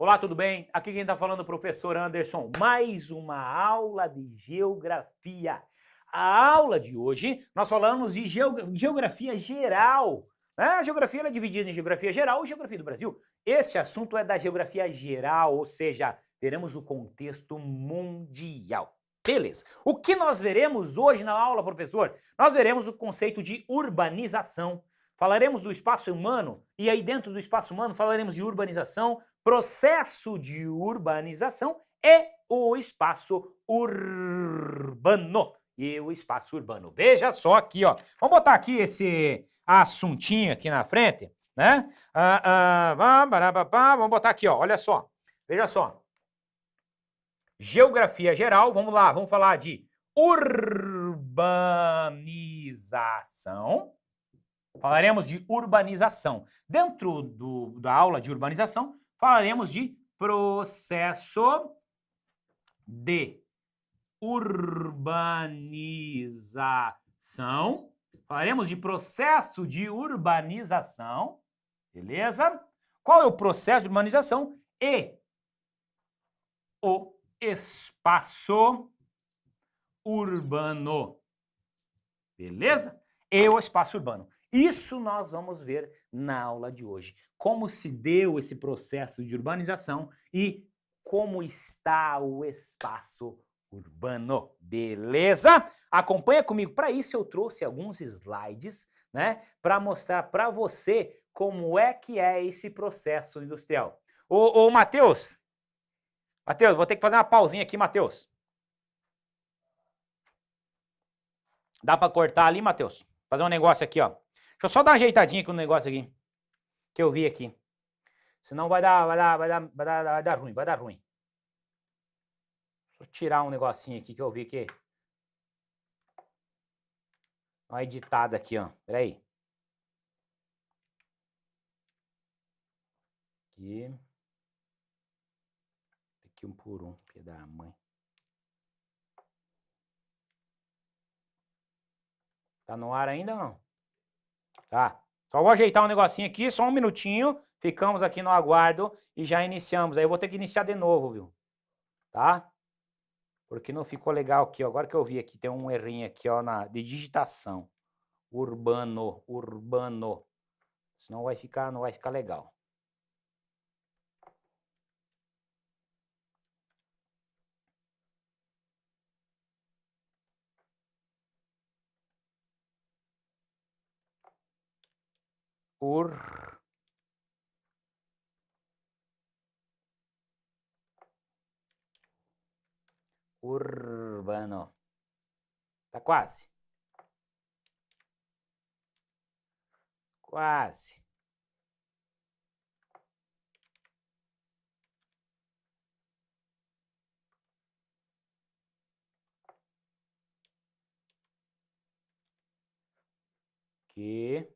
Olá, tudo bem? Aqui quem está falando é o professor Anderson. Mais uma aula de geografia. A aula de hoje nós falamos de geografia geral. A geografia ela é dividida em geografia geral e geografia do Brasil. Esse assunto é da geografia geral, ou seja, veremos o contexto mundial. Beleza. O que nós veremos hoje na aula, professor? Nós veremos o conceito de urbanização. Falaremos do espaço humano e aí dentro do espaço humano falaremos de urbanização, processo de urbanização e o espaço urbano. E o espaço urbano. Veja só aqui, ó. Vamos botar aqui esse assuntinho aqui na frente, né? Vamos botar aqui, ó. Olha só. Veja só. Geografia geral, vamos lá, vamos falar de urbanização. Falaremos de urbanização. Dentro da aula de urbanização, falaremos de processo de urbanização. Falaremos de processo de urbanização, beleza? Qual é o processo de urbanização? E o espaço urbano, beleza? E o espaço urbano. Isso nós vamos ver na aula de hoje. Como se deu esse processo de urbanização e como está o espaço urbano, beleza? Acompanha comigo. Para isso eu trouxe alguns slides, né, para mostrar para você como é que é esse processo industrial. Ô Matheus, vou ter que fazer uma pausinha aqui, Matheus. Dá para cortar ali, Matheus? Fazer um negócio aqui, ó. Deixa eu só dar uma ajeitadinha aqui no negócio aqui. Que eu vi aqui. Senão vai dar ruim, vai dar ruim. Deixa eu tirar um negocinho aqui que eu vi que... Uma editada aqui, ó. Pera aí. Aqui um por um, filho da mãe. Tá no ar ainda ou não? Tá. Só vou ajeitar um negocinho aqui, só um minutinho. Ficamos aqui no aguardo e já iniciamos. Aí eu vou ter que iniciar de novo, viu? Tá? Porque não ficou legal aqui, ó. Agora que eu vi aqui, tem um errinho aqui, ó, de digitação. Urbano. Senão não vai ficar legal. Urbano. Tá quase. Quase. Aqui.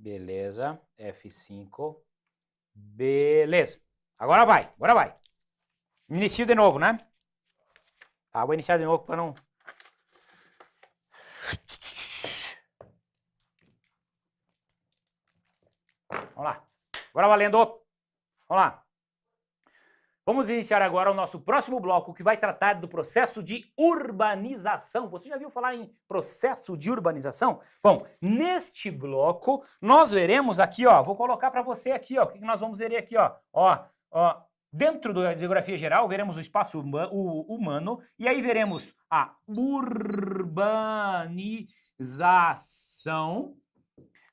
Beleza. F5. Beleza. Agora vai. Inicio de novo, né? Tá, vou iniciar de novo para não... Vamos lá. Agora valendo. Vamos lá. Vamos iniciar agora o nosso próximo bloco, que vai tratar do processo de urbanização. Você já viu falar em processo de urbanização? Bom, neste bloco, nós veremos aqui, ó, vou colocar para você aqui, ó, o que nós vamos ver aqui, ó. Dentro da geografia geral, veremos o espaço humano, e aí veremos a urbanização.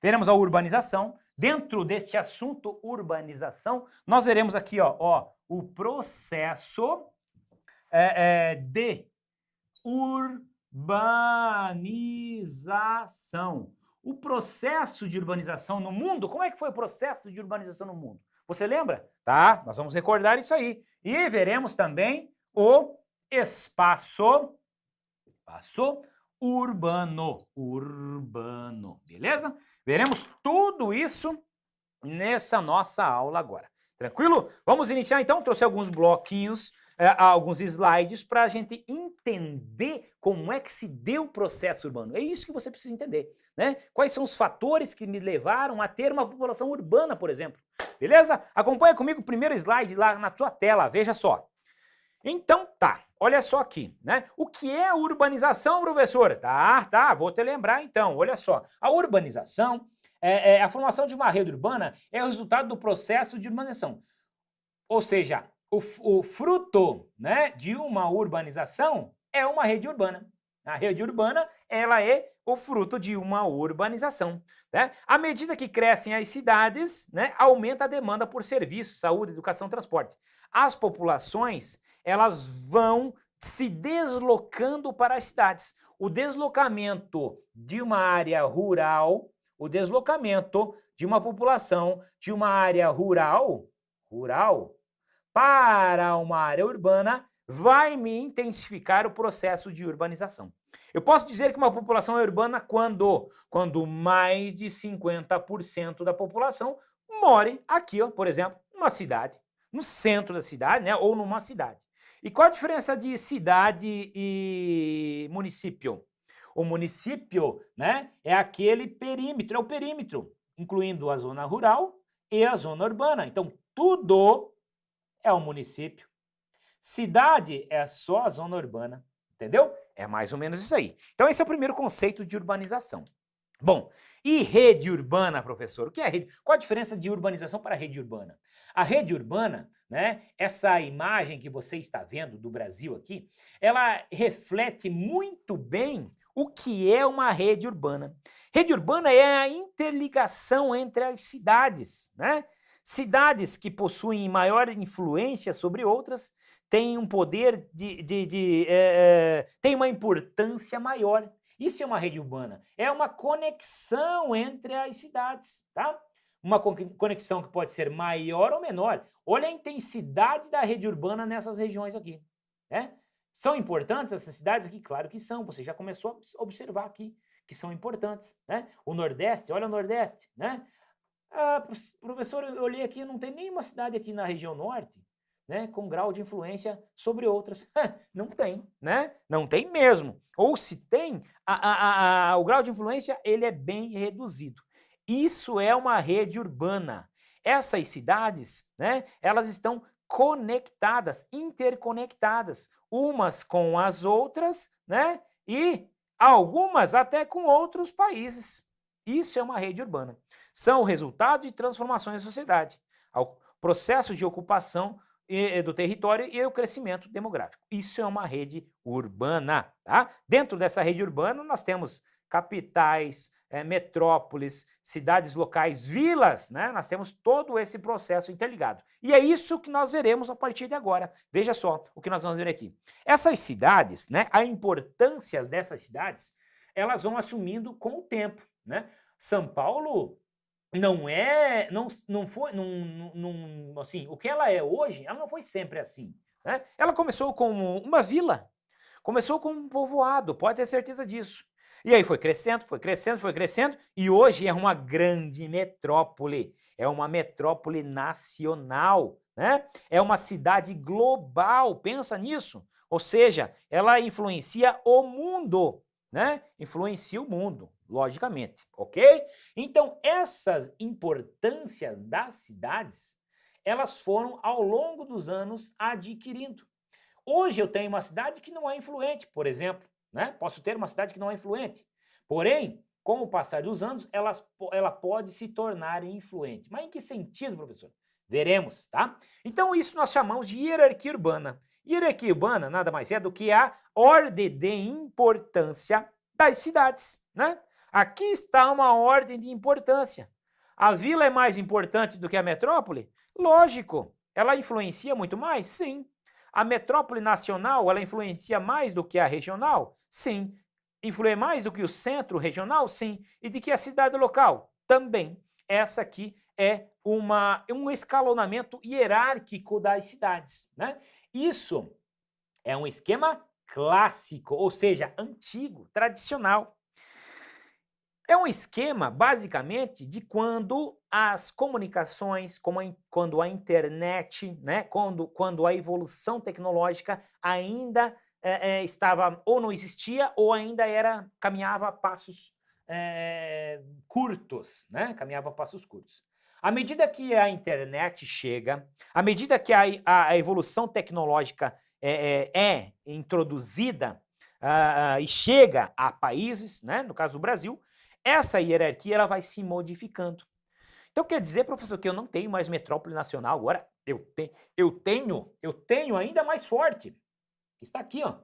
Veremos a urbanização. Dentro deste assunto urbanização, nós veremos aqui, ó, o processo de urbanização. urbanização. O processo de urbanização no mundo, como é que foi o processo de urbanização no mundo? Você lembra? Tá, nós vamos recordar isso aí. E veremos também o espaço urbano, beleza? Veremos tudo isso nessa nossa aula agora. Tranquilo? Vamos iniciar então, trouxe alguns bloquinhos, alguns slides para a gente entender como é que se deu o processo urbano. É isso que você precisa entender, né? Quais são os fatores que me levaram a ter uma população urbana, por exemplo. Beleza? Acompanha comigo o primeiro slide lá na tua tela, veja só. Então tá, olha só aqui, né? O que é a urbanização, professor? Tá, vou te lembrar então, olha só. A urbanização, a formação de uma rede urbana é o resultado do processo de urbanização. Ou seja, o fruto, né, de uma urbanização é uma rede urbana. A rede urbana, ela é o fruto de uma urbanização, né? À medida que crescem as cidades, né, aumenta a demanda por serviços, saúde, educação, transporte. As populações, elas vão se deslocando para as cidades. O deslocamento de uma área rural, o deslocamento de uma população de uma área rural para uma área urbana vai me intensificar o processo de urbanização. Eu posso dizer que uma população é urbana quando mais de 50% da população more aqui, ó, por exemplo, numa cidade, no centro da cidade, né, ou numa cidade. E qual a diferença de cidade e município? O município, né, é aquele perímetro, é o perímetro, incluindo a zona rural e a zona urbana. Então, tudo é um município. Cidade é só a zona urbana, entendeu? É mais ou menos isso aí. Então, esse é o primeiro conceito de urbanização. Bom, e rede urbana, professor? O que é rede? Qual a diferença de urbanização para rede urbana? A rede urbana, né, essa imagem que você está vendo do Brasil aqui, ela reflete muito bem o que é uma rede urbana. Rede urbana é a interligação entre as cidades, né? Cidades que possuem maior influência sobre outras têm um poder têm uma importância maior. Isso é uma rede urbana, é uma conexão entre as cidades, tá? Uma conexão que pode ser maior ou menor. Olha a intensidade da rede urbana nessas regiões aqui, né? São importantes essas cidades aqui? Claro que são, você já começou a observar aqui que são importantes, né? O Nordeste, olha o Nordeste, né? Professor, eu olhei aqui, não tem nenhuma cidade aqui na região Norte, né, com grau de influência sobre outras. Não tem, né? Não tem mesmo. Ou se tem, o grau de influência ele é bem reduzido. Isso é uma rede urbana. Essas cidades, né, elas estão conectadas, interconectadas, umas com as outras, né, e algumas até com outros países. Isso é uma rede urbana. São o resultado de transformações da sociedade, ao processo de ocupação do território e o crescimento demográfico. Isso é uma rede urbana, tá? Dentro dessa rede urbana nós temos capitais, metrópoles, cidades locais, vilas, né? Nós temos todo esse processo interligado. E é isso que nós veremos a partir de agora. Veja só o que nós vamos ver aqui. Essas cidades, né? A importância dessas cidades, elas vão assumindo com o tempo, né? São Paulo não foi, assim, o que ela é hoje, ela não foi sempre assim, né? Ela começou como uma vila, começou como um povoado, pode ter certeza disso. E aí foi crescendo, e hoje é uma grande metrópole, é uma metrópole nacional, né? É uma cidade global, pensa nisso. Ou seja, ela influencia o mundo, né? Influencia o mundo, logicamente, ok? Então, essas importâncias das cidades, elas foram ao longo dos anos adquirindo. Hoje eu tenho uma cidade que não é influente, por exemplo, né? Posso ter uma cidade que não é influente. Porém, com o passar dos anos, ela pode se tornar influente. Mas em que sentido, professor? Veremos, tá? Então, isso nós chamamos de hierarquia urbana. Hierarquia urbana nada mais é do que a ordem de importância das cidades, né? Aqui está uma ordem de importância. A vila é mais importante do que a metrópole? Lógico. Ela influencia muito mais? Sim. A metrópole nacional, ela influencia mais do que a regional? Sim. influir mais do que o centro regional? Sim. E de que a cidade local? Também. Essa aqui é um escalonamento hierárquico das cidades, né? Isso é um esquema clássico, ou seja, antigo, tradicional. É um esquema, basicamente, de quando as comunicações, quando a internet, né, quando a evolução tecnológica ainda estava, ou não existia, ou ainda caminhava a passos curtos, né? Caminhava a passos curtos. À medida que a internet chega, à medida que a evolução tecnológica é introduzida e chega a países, né, no caso do Brasil, essa hierarquia ela vai se modificando. Então quer dizer, professor, que eu não tenho mais metrópole nacional agora? Eu tenho ainda mais forte. Está aqui, ó.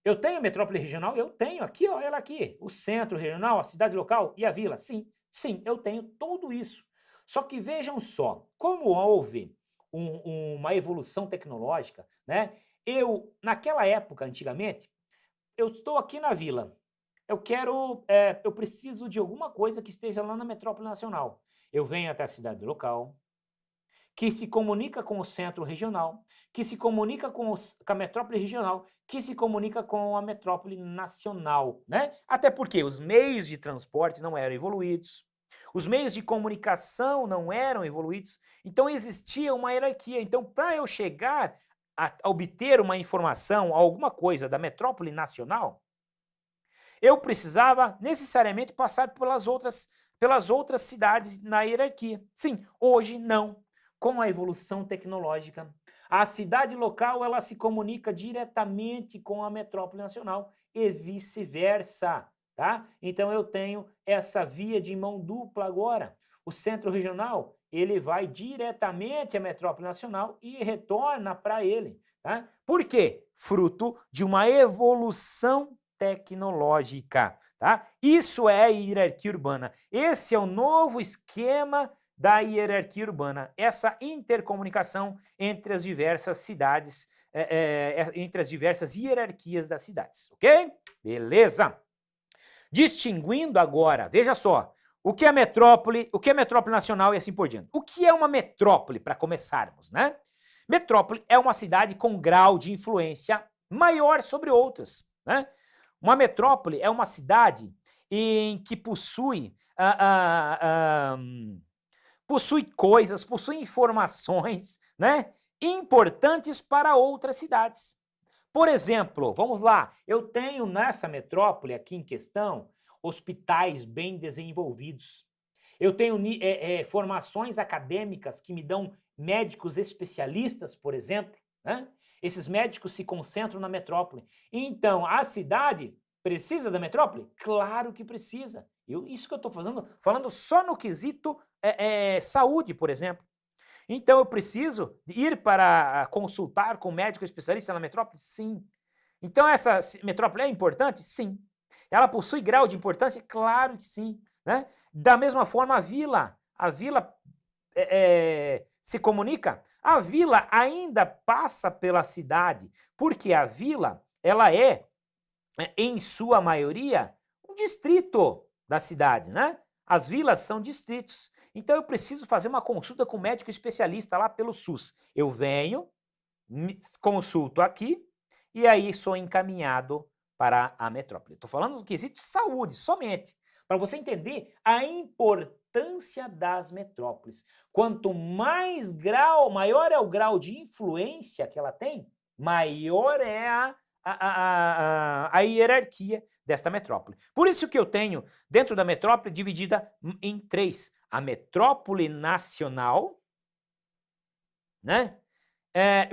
Eu tenho metrópole regional? Eu tenho aqui, ó, ela aqui. O centro regional, a cidade local e a vila. Sim, sim, eu tenho tudo isso. Só que vejam só, como houve uma evolução tecnológica, né? Naquela época, antigamente, eu estou aqui na vila. Eu preciso de alguma coisa que esteja lá na metrópole nacional. Eu venho até a cidade local, que se comunica com o centro regional, que se comunica com a metrópole regional, que se comunica com a metrópole nacional, né? Até porque os meios de transporte não eram evoluídos, os meios de comunicação não eram evoluídos, então existia uma hierarquia. Então, para eu chegar a obter uma informação, alguma coisa da metrópole nacional, eu precisava necessariamente passar pelas outras cidades na hierarquia. Sim, hoje não. Com a evolução tecnológica, a cidade local ela se comunica diretamente com a metrópole nacional e vice-versa, tá? Então eu tenho essa via de mão dupla agora. O centro regional, ele vai diretamente à metrópole nacional e retorna para ele, tá? Por quê? Fruto de uma evolução tecnológica, tá? Isso é a hierarquia urbana. Esse é o novo esquema da hierarquia urbana, essa intercomunicação entre as diversas cidades, entre as diversas hierarquias das cidades, ok? Beleza. Distinguindo agora, veja só, o que é metrópole nacional e assim por diante. O que é uma metrópole, para começarmos, né? Metrópole é uma cidade com grau de influência maior sobre outras, né? Uma metrópole é uma cidade em que possui coisas, possui informações, né, importantes para outras cidades. Por exemplo, vamos lá, eu tenho nessa metrópole aqui em questão hospitais bem desenvolvidos. Eu tenho formações acadêmicas que me dão médicos especialistas, por exemplo, né? Esses médicos se concentram na metrópole. Então, a cidade precisa da metrópole? Claro que precisa. Isso que eu estou falando só no quesito saúde, por exemplo. Então, eu preciso ir para consultar com um médico especialista na metrópole? Sim. Então, essa metrópole é importante? Sim. Ela possui grau de importância? Claro que sim, né? Da mesma forma, a vila se comunica? A vila ainda passa pela cidade, porque a vila, ela em sua maioria, um distrito da cidade, né? As vilas são distritos. Então eu preciso fazer uma consulta com um médico especialista lá pelo SUS. Eu venho, consulto aqui e aí sou encaminhado para a metrópole. Estou falando do quesito saúde somente, para você entender a importância das metrópoles. Quanto maior é o grau de influência que ela tem, maior é a hierarquia desta metrópole. Por isso que eu tenho, dentro da metrópole, dividida em três. A metrópole nacional, né?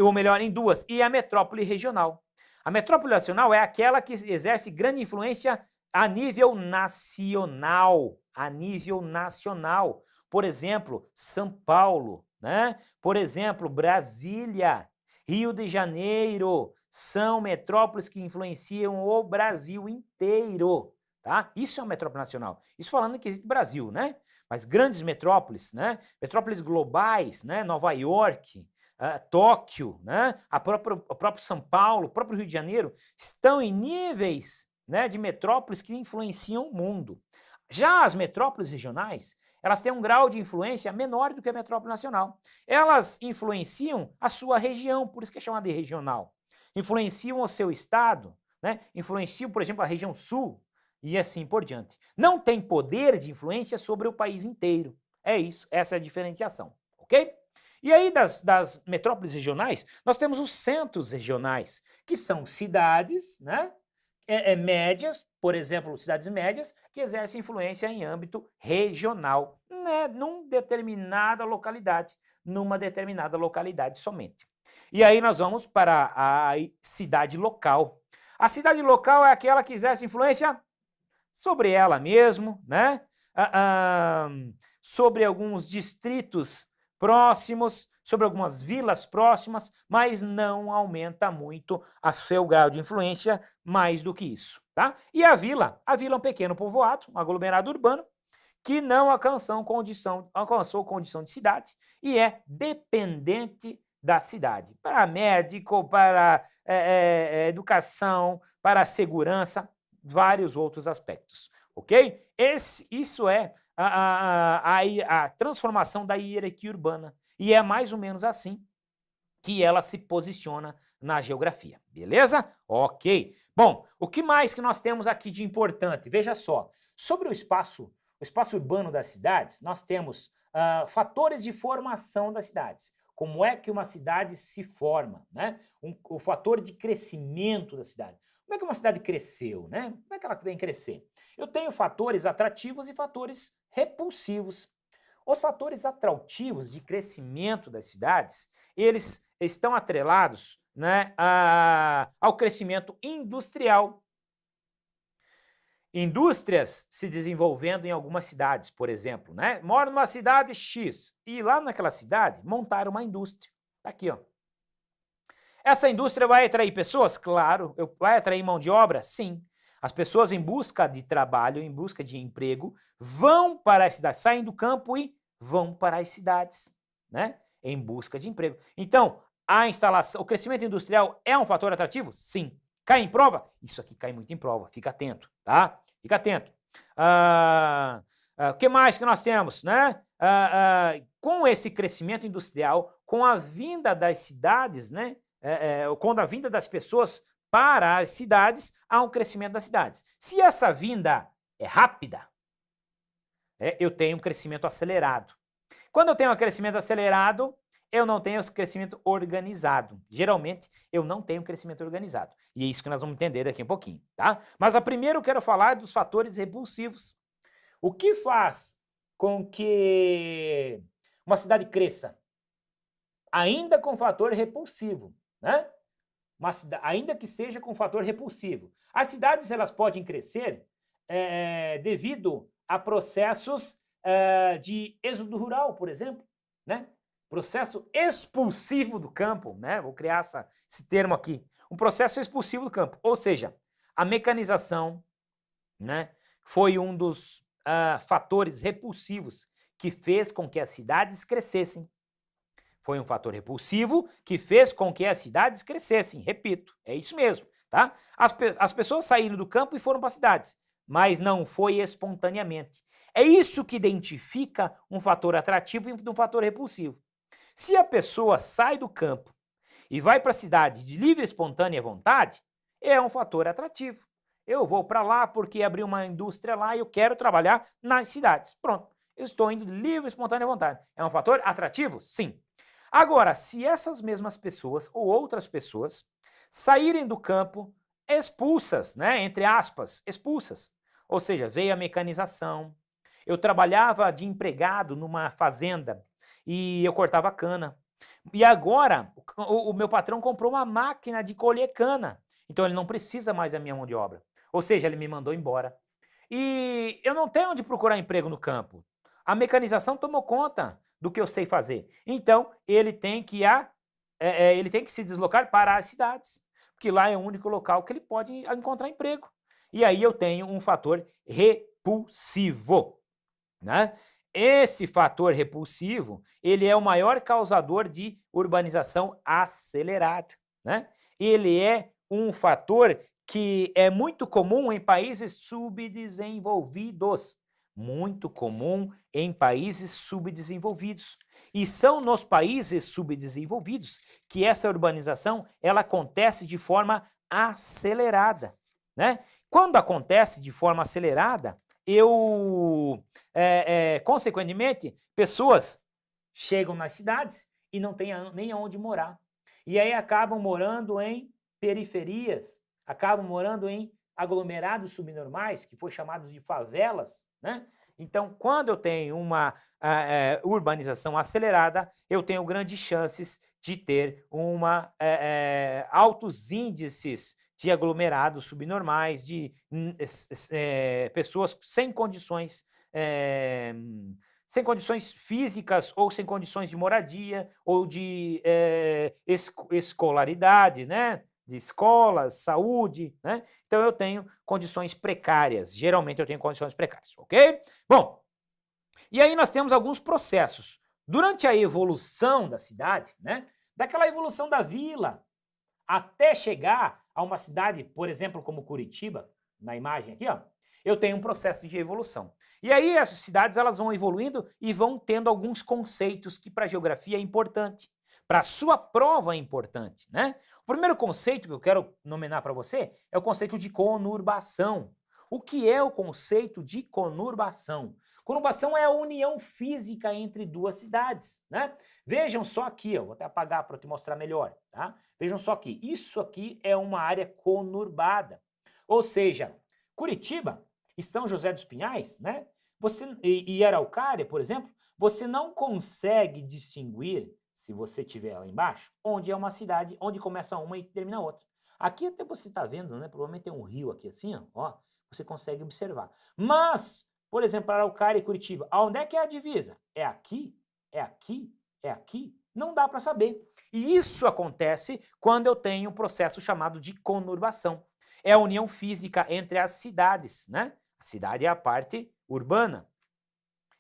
Ou melhor, em duas, e a metrópole regional. A metrópole nacional é aquela que exerce grande influência a nível nacional. A nível nacional. Por exemplo, São Paulo, né? Por exemplo, Brasília, Rio de Janeiro, são metrópoles que influenciam o Brasil inteiro, tá? Isso é uma metrópole nacional. Isso falando que existe Brasil, né? Mas grandes metrópoles, né? Metrópoles globais, né? Nova York, Tóquio, né? O próprio São Paulo, o próprio Rio de Janeiro, estão em níveis né, de metrópoles que influenciam o mundo. Já as metrópoles regionais, elas têm um grau de influência menor do que a metrópole nacional. Elas influenciam a sua região, por isso que é chamada de regional. Influenciam o seu estado, né? Influenciam, por exemplo, a região sul e assim por diante. Não tem poder de influência sobre o país inteiro. É isso, essa é a diferenciação, ok? E aí das metrópoles regionais, nós temos os centros regionais, que são cidades, né? Médias, por exemplo, cidades médias, que exercem influência em âmbito regional, né, numa determinada localidade somente. E aí nós vamos para a cidade local. A cidade local é aquela que exerce influência sobre ela mesmo, né? Sobre alguns distritos próximos, sobre algumas vilas próximas, mas não aumenta muito a seu grau de influência mais do que isso, tá? E a vila é um pequeno povoado, um aglomerado urbano, que não alcançou condição de cidade e é dependente da cidade, para médico, para educação, para segurança, vários outros aspectos, ok? Isso é a transformação da hierarquia urbana, e é mais ou menos assim que ela se posiciona na geografia, beleza? Ok. Bom, o que mais que nós temos aqui de importante? Veja só, sobre o espaço urbano das cidades, nós temos fatores de formação das cidades. Como é que uma cidade se forma, né? O fator de crescimento da cidade. Como é que uma cidade cresceu, né? Como é que ela vem crescer? Eu tenho fatores atrativos e fatores repulsivos. Os fatores atrativos de crescimento das cidades, eles estão atrelados, né, ao crescimento industrial. Indústrias se desenvolvendo em algumas cidades, por exemplo, né? Moro numa cidade X e lá naquela cidade montaram uma indústria. Tá aqui, ó. Essa indústria vai atrair pessoas? Claro. Vai atrair mão de obra? Sim. As pessoas em busca de trabalho, em busca de emprego, vão para as cidades, saem do campo e vão para as cidades, né? Em busca de emprego. Então, o crescimento industrial é um fator atrativo? Sim. Cai em prova? Isso aqui cai muito em prova, fica atento, tá? Fica atento. O que mais que nós temos, né? Com esse crescimento industrial, com a vinda das cidades, né? Com a vinda das pessoas para as cidades, há um crescimento das cidades. Se essa vinda é rápida, eu tenho um crescimento acelerado. Quando eu tenho um crescimento acelerado, eu não tenho crescimento organizado. Geralmente, eu não tenho crescimento organizado. E é isso que nós vamos entender daqui a pouquinho, tá? Mas primeiro eu quero falar dos fatores repulsivos. O que faz com que uma cidade cresça? Ainda com fator repulsivo, né? Ainda que seja com fator repulsivo. As cidades elas podem crescer devido a processos de êxodo rural, por exemplo, né? Processo expulsivo do campo, né? Vou criar esse termo aqui. Um processo expulsivo do campo, ou seja, a mecanização, né, foi um dos fatores repulsivos que fez com que as cidades crescessem. Foi um fator repulsivo que fez com que as cidades crescessem. Repito, é isso mesmo, tá? As pessoas saíram do campo e foram para as cidades, mas não foi espontaneamente. É isso que identifica um fator atrativo e um fator repulsivo. Se a pessoa sai do campo e vai para a cidade de livre e espontânea vontade, é um fator atrativo. Eu vou para lá porque abri uma indústria lá e eu quero trabalhar nas cidades. Pronto, eu estou indo de livre e espontânea vontade. É um fator atrativo? Sim. Agora, se essas mesmas pessoas ou outras pessoas saírem do campo expulsas, né, entre aspas, expulsas, ou seja, veio a mecanização, eu trabalhava de empregado numa fazenda e eu cortava cana. E agora o meu patrão comprou uma máquina de colher cana, então ele não precisa mais da minha mão de obra. Ou seja, ele me mandou embora. E eu não tenho onde procurar emprego no campo. A mecanização tomou conta do que eu sei fazer. Então, ele tem que se deslocar para as cidades, porque lá é o único local que ele pode encontrar emprego. E aí eu tenho um fator repulsivo, né? Esse fator repulsivo, ele é o maior causador de urbanização acelerada, né? Ele é um fator que é muito comum em países subdesenvolvidos. Muito comum em países subdesenvolvidos. E são nos países subdesenvolvidos que essa urbanização ela acontece de forma acelerada, né? Quando acontece de forma acelerada, consequentemente, pessoas chegam nas cidades e não têm nem aonde morar. E aí acabam morando em periferias, acabam morando em aglomerados subnormais, que foi chamados de favelas, né? Então, quando eu tenho uma urbanização acelerada, eu tenho grandes chances de ter altos índices de aglomerados subnormais, de pessoas sem condições físicas ou sem condições de moradia ou de escolaridade, né? De escolas, saúde, né? Então eu tenho condições precárias, geralmente eu tenho condições precárias, ok? Bom, e aí nós temos alguns processos. Durante a evolução da cidade, né? Daquela evolução da vila, até chegar a uma cidade, por exemplo, como Curitiba, na imagem aqui, ó, eu tenho um processo de evolução. E aí essas cidades elas vão evoluindo e vão tendo alguns conceitos que para a geografia é importante. Para a sua prova é importante, né? O primeiro conceito que eu quero nominar para você é o conceito de conurbação. O que é o conceito de conurbação? Conurbação é a união física entre duas cidades, né? Vejam só aqui, ó, vou até apagar para te mostrar melhor, tá? Vejam só aqui, isso aqui é uma área conurbada. Ou seja, Curitiba e São José dos Pinhais, né? E Araucária, por exemplo, você não consegue distinguir, se você estiver lá embaixo, onde é uma cidade, onde começa uma e termina a outra. Aqui até você está vendo, né? Provavelmente tem um rio aqui assim, ó, você consegue observar. Mas, por exemplo, Araucária e Curitiba, aonde é que é a divisa? É aqui? É aqui? É aqui? Não dá para saber. E isso acontece quando eu tenho um processo chamado de conurbação. É a união física entre as cidades, né? A cidade é a parte urbana.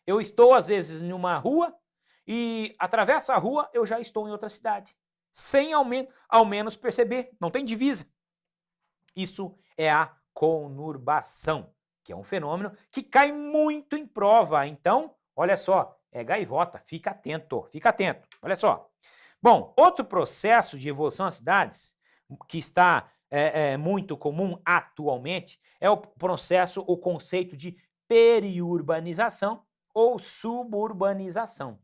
Eu estou, às vezes, em uma rua e atravesso a rua, eu já estou em outra cidade. Sem ao menos perceber, não tem divisa. Isso é a conurbação, que é um fenômeno que cai muito em prova. Então, olha só, é gaivota, fica atento, olha só. Bom, outro processo de evolução das cidades, que está muito comum atualmente, é o conceito de periurbanização ou suburbanização.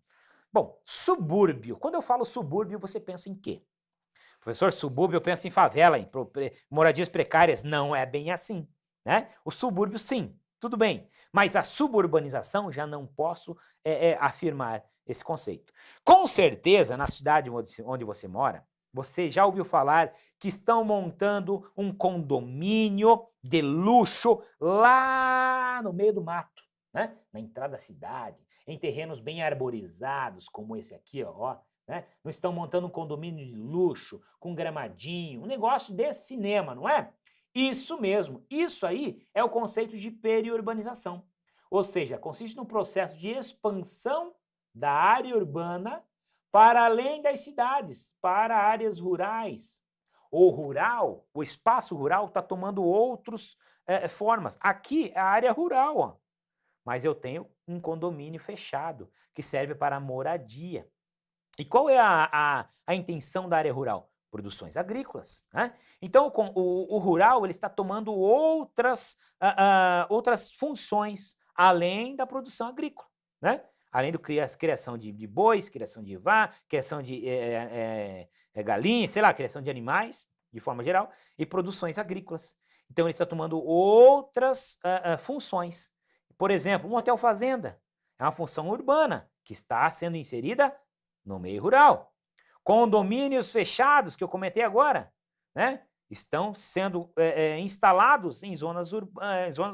Bom, subúrbio, quando eu falo subúrbio, você pensa em quê? Professor, subúrbio eu penso em favela, em moradias precárias. Não é bem assim, né? O subúrbio, sim, tudo bem. Mas a suburbanização, já não posso afirmar esse conceito. Com certeza, na cidade onde você mora, você já ouviu falar que estão montando um condomínio de luxo lá no meio do mato, né? Na entrada da cidade, em terrenos bem arborizados, como esse aqui, ó, né? Não estão montando um condomínio de luxo, com gramadinho, um negócio desse cinema, não é? Isso mesmo, isso aí é o conceito de periurbanização. Ou seja, consiste no processo de expansão da área urbana para além das cidades, para áreas rurais. O espaço rural está tomando outras formas. Aqui é a área rural, ó. Mas eu tenho um condomínio fechado, que serve para moradia. E qual é a intenção da área rural? Produções agrícolas, né? Então, o rural ele está tomando outras funções, além da produção agrícola, né? Além da criação de bois, criação de criação de galinhas, sei lá, criação de animais, de forma geral, e produções agrícolas. Então, ele está tomando outras funções. Por exemplo, um hotel fazenda é uma função urbana que está sendo inserida no meio rural. Condomínios fechados, que eu comentei agora, né, estão sendo instalados em zonas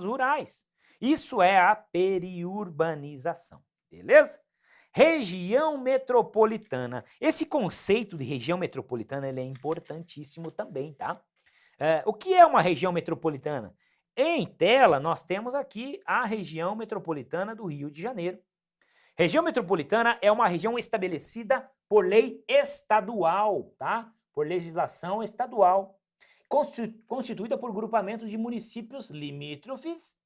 rurais. Isso é a periurbanização, beleza? Região metropolitana. Esse conceito de região metropolitana ele é importantíssimo também, tá? O que é uma região metropolitana? Em tela, nós temos aqui a região metropolitana do Rio de Janeiro. Região metropolitana é uma região estabelecida por lei estadual, tá? Por legislação estadual, constituída por grupamento de municípios limítrofes,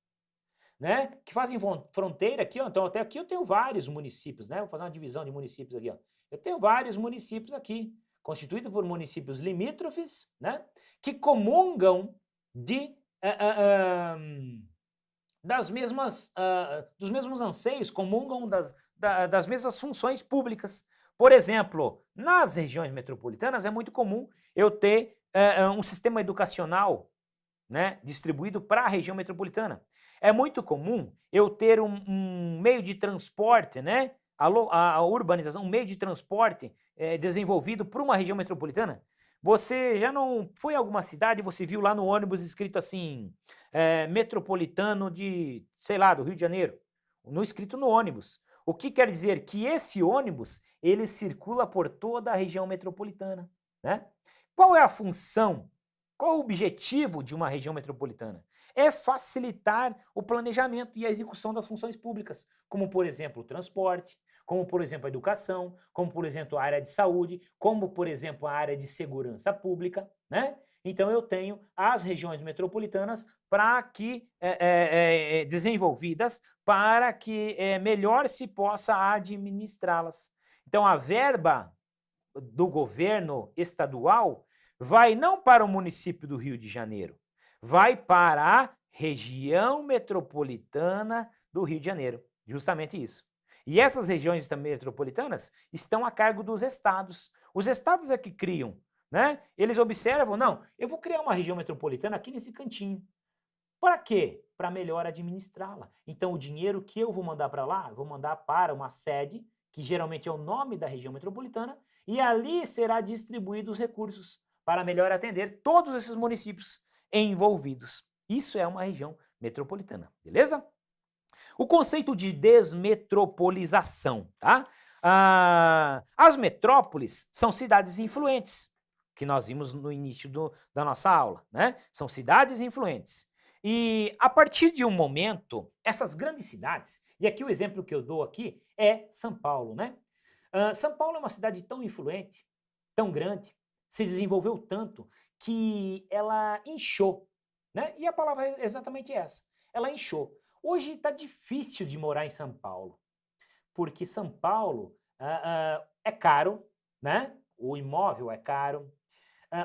né, que fazem fronteira aqui, ó. Então até aqui eu tenho vários municípios, né? Vou fazer uma divisão de municípios aqui, ó. Eu tenho vários municípios aqui, constituídos por municípios limítrofes, né, que comungam de dos mesmos anseios, comungam das mesmas funções públicas. Por exemplo, nas regiões metropolitanas é muito comum eu ter um sistema educacional, né, distribuído para a região metropolitana. É muito comum eu ter um meio de transporte, né, a urbanização, um meio de transporte desenvolvido para uma região metropolitana. Você já não foi a alguma cidade e você viu lá no ônibus escrito assim, metropolitano de, sei lá, do Rio de Janeiro, no escrito no ônibus. O que quer dizer que esse ônibus, ele circula por toda a região metropolitana, né? Qual é a função? Qual o objetivo de uma região metropolitana? É facilitar o planejamento e a execução das funções públicas, como, por exemplo, o transporte, como, por exemplo, a educação, como, por exemplo, a área de saúde, como, por exemplo, a área de segurança pública, né? Então, eu tenho as regiões metropolitanas para que, desenvolvidas para que melhor se possa administrá-las. Então, a verba do governo estadual vai não para o município do Rio de Janeiro, vai para a região metropolitana do Rio de Janeiro, justamente isso. E essas regiões metropolitanas estão a cargo dos estados. Os estados é que criam, né? Eles observam, não, eu vou criar uma região metropolitana aqui nesse cantinho. Para quê? Para melhor administrá-la. Então, o dinheiro que eu vou mandar para lá, eu vou mandar para uma sede, que geralmente é o nome da região metropolitana, e ali será distribuídos os recursos para melhor atender todos esses municípios envolvidos. Isso é uma região metropolitana, beleza? O conceito de desmetropolização, tá? As metrópoles são cidades influentes, que nós vimos no início da nossa aula, né? São cidades influentes. E a partir de um momento, essas grandes cidades, e aqui o exemplo que eu dou aqui é São Paulo, né? São Paulo é uma cidade tão influente, tão grande, se desenvolveu tanto que ela inchou, né? E a palavra é exatamente essa, ela inchou. Hoje está difícil de morar em São Paulo, porque São Paulo é caro, né? O imóvel é caro,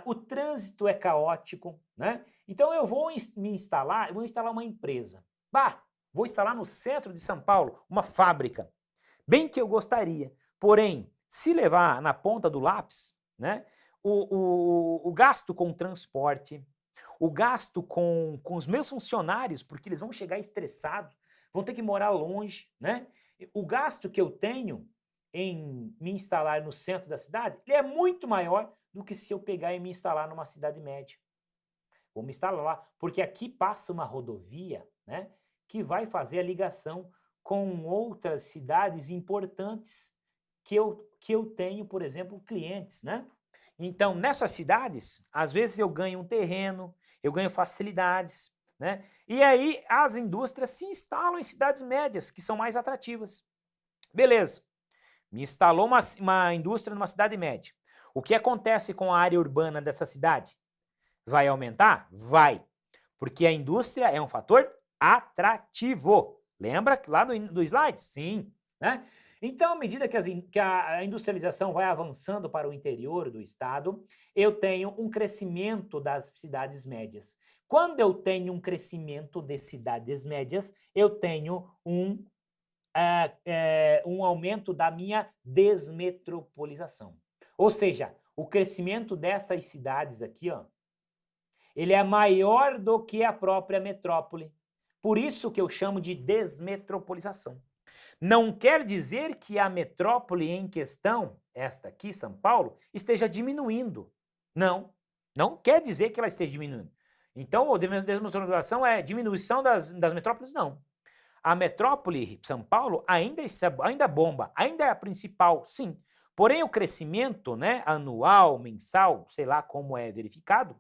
o trânsito é caótico, né? Então eu vou instalar uma empresa. Vou instalar no centro de São Paulo uma fábrica. Bem que eu gostaria, porém, se levar na ponta do lápis, né? O gasto com transporte, o gasto com os meus funcionários, porque eles vão chegar estressados, vão ter que morar longe, né? O gasto que eu tenho em me instalar no centro da cidade, ele é muito maior do que se eu pegar e me instalar numa cidade média. Vou me instalar lá, porque aqui passa uma rodovia, né, que vai fazer a ligação com outras cidades importantes que eu tenho, por exemplo, clientes, né? Então, nessas cidades, às vezes eu ganho um terreno, eu ganho facilidades, né? E aí as indústrias se instalam em cidades médias, que são mais atrativas. Beleza, me instalou uma indústria numa cidade média. O que acontece com a área urbana dessa cidade? Vai aumentar? Vai, porque a indústria é um fator atrativo. Lembra lá do slide? Sim, né? Então, à medida que a industrialização vai avançando para o interior do estado, eu tenho um crescimento das cidades médias. Quando eu tenho um crescimento de cidades médias, eu tenho um aumento da minha desmetropolização. Ou seja, o crescimento dessas cidades aqui, ó, ele é maior do que a própria metrópole. Por isso que eu chamo de desmetropolização. Não quer dizer que a metrópole em questão, esta aqui, São Paulo, esteja diminuindo. Não, não quer dizer que ela esteja diminuindo. Então, a desmetropolização é diminuição das metrópoles? Não. A metrópole, São Paulo, ainda bomba, ainda é a principal, sim. Porém, o crescimento, né, anual, mensal, sei lá como é verificado,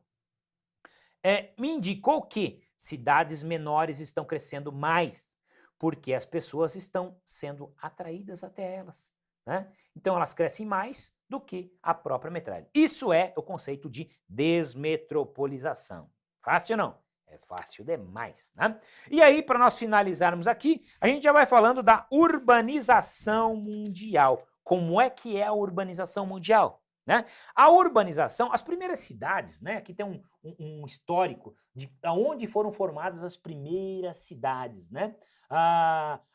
me indicou que cidades menores estão crescendo mais, porque as pessoas estão sendo atraídas até elas, né? Então elas crescem mais, do que a própria metrópole. Isso é o conceito de desmetropolização. Fácil ou não? É fácil demais, né? E aí, para nós finalizarmos aqui, a gente já vai falando da urbanização mundial. Como é que é a urbanização mundial? Né? A urbanização, as primeiras cidades, né? Aqui tem um histórico de onde foram formadas as primeiras cidades, né?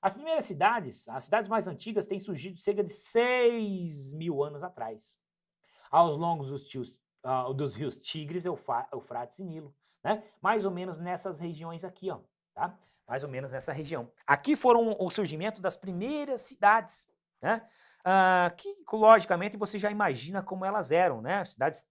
As primeiras cidades, as cidades mais antigas, têm surgido cerca de 6.000 anos atrás, aos longos dos rios Tigres, Eufrates e Nilo, né? Mais ou menos nessas regiões aqui, ó, tá? Mais ou menos nessa região. Aqui foram o surgimento das primeiras cidades, né? Que, logicamente, você já imagina como elas eram, né? Cidades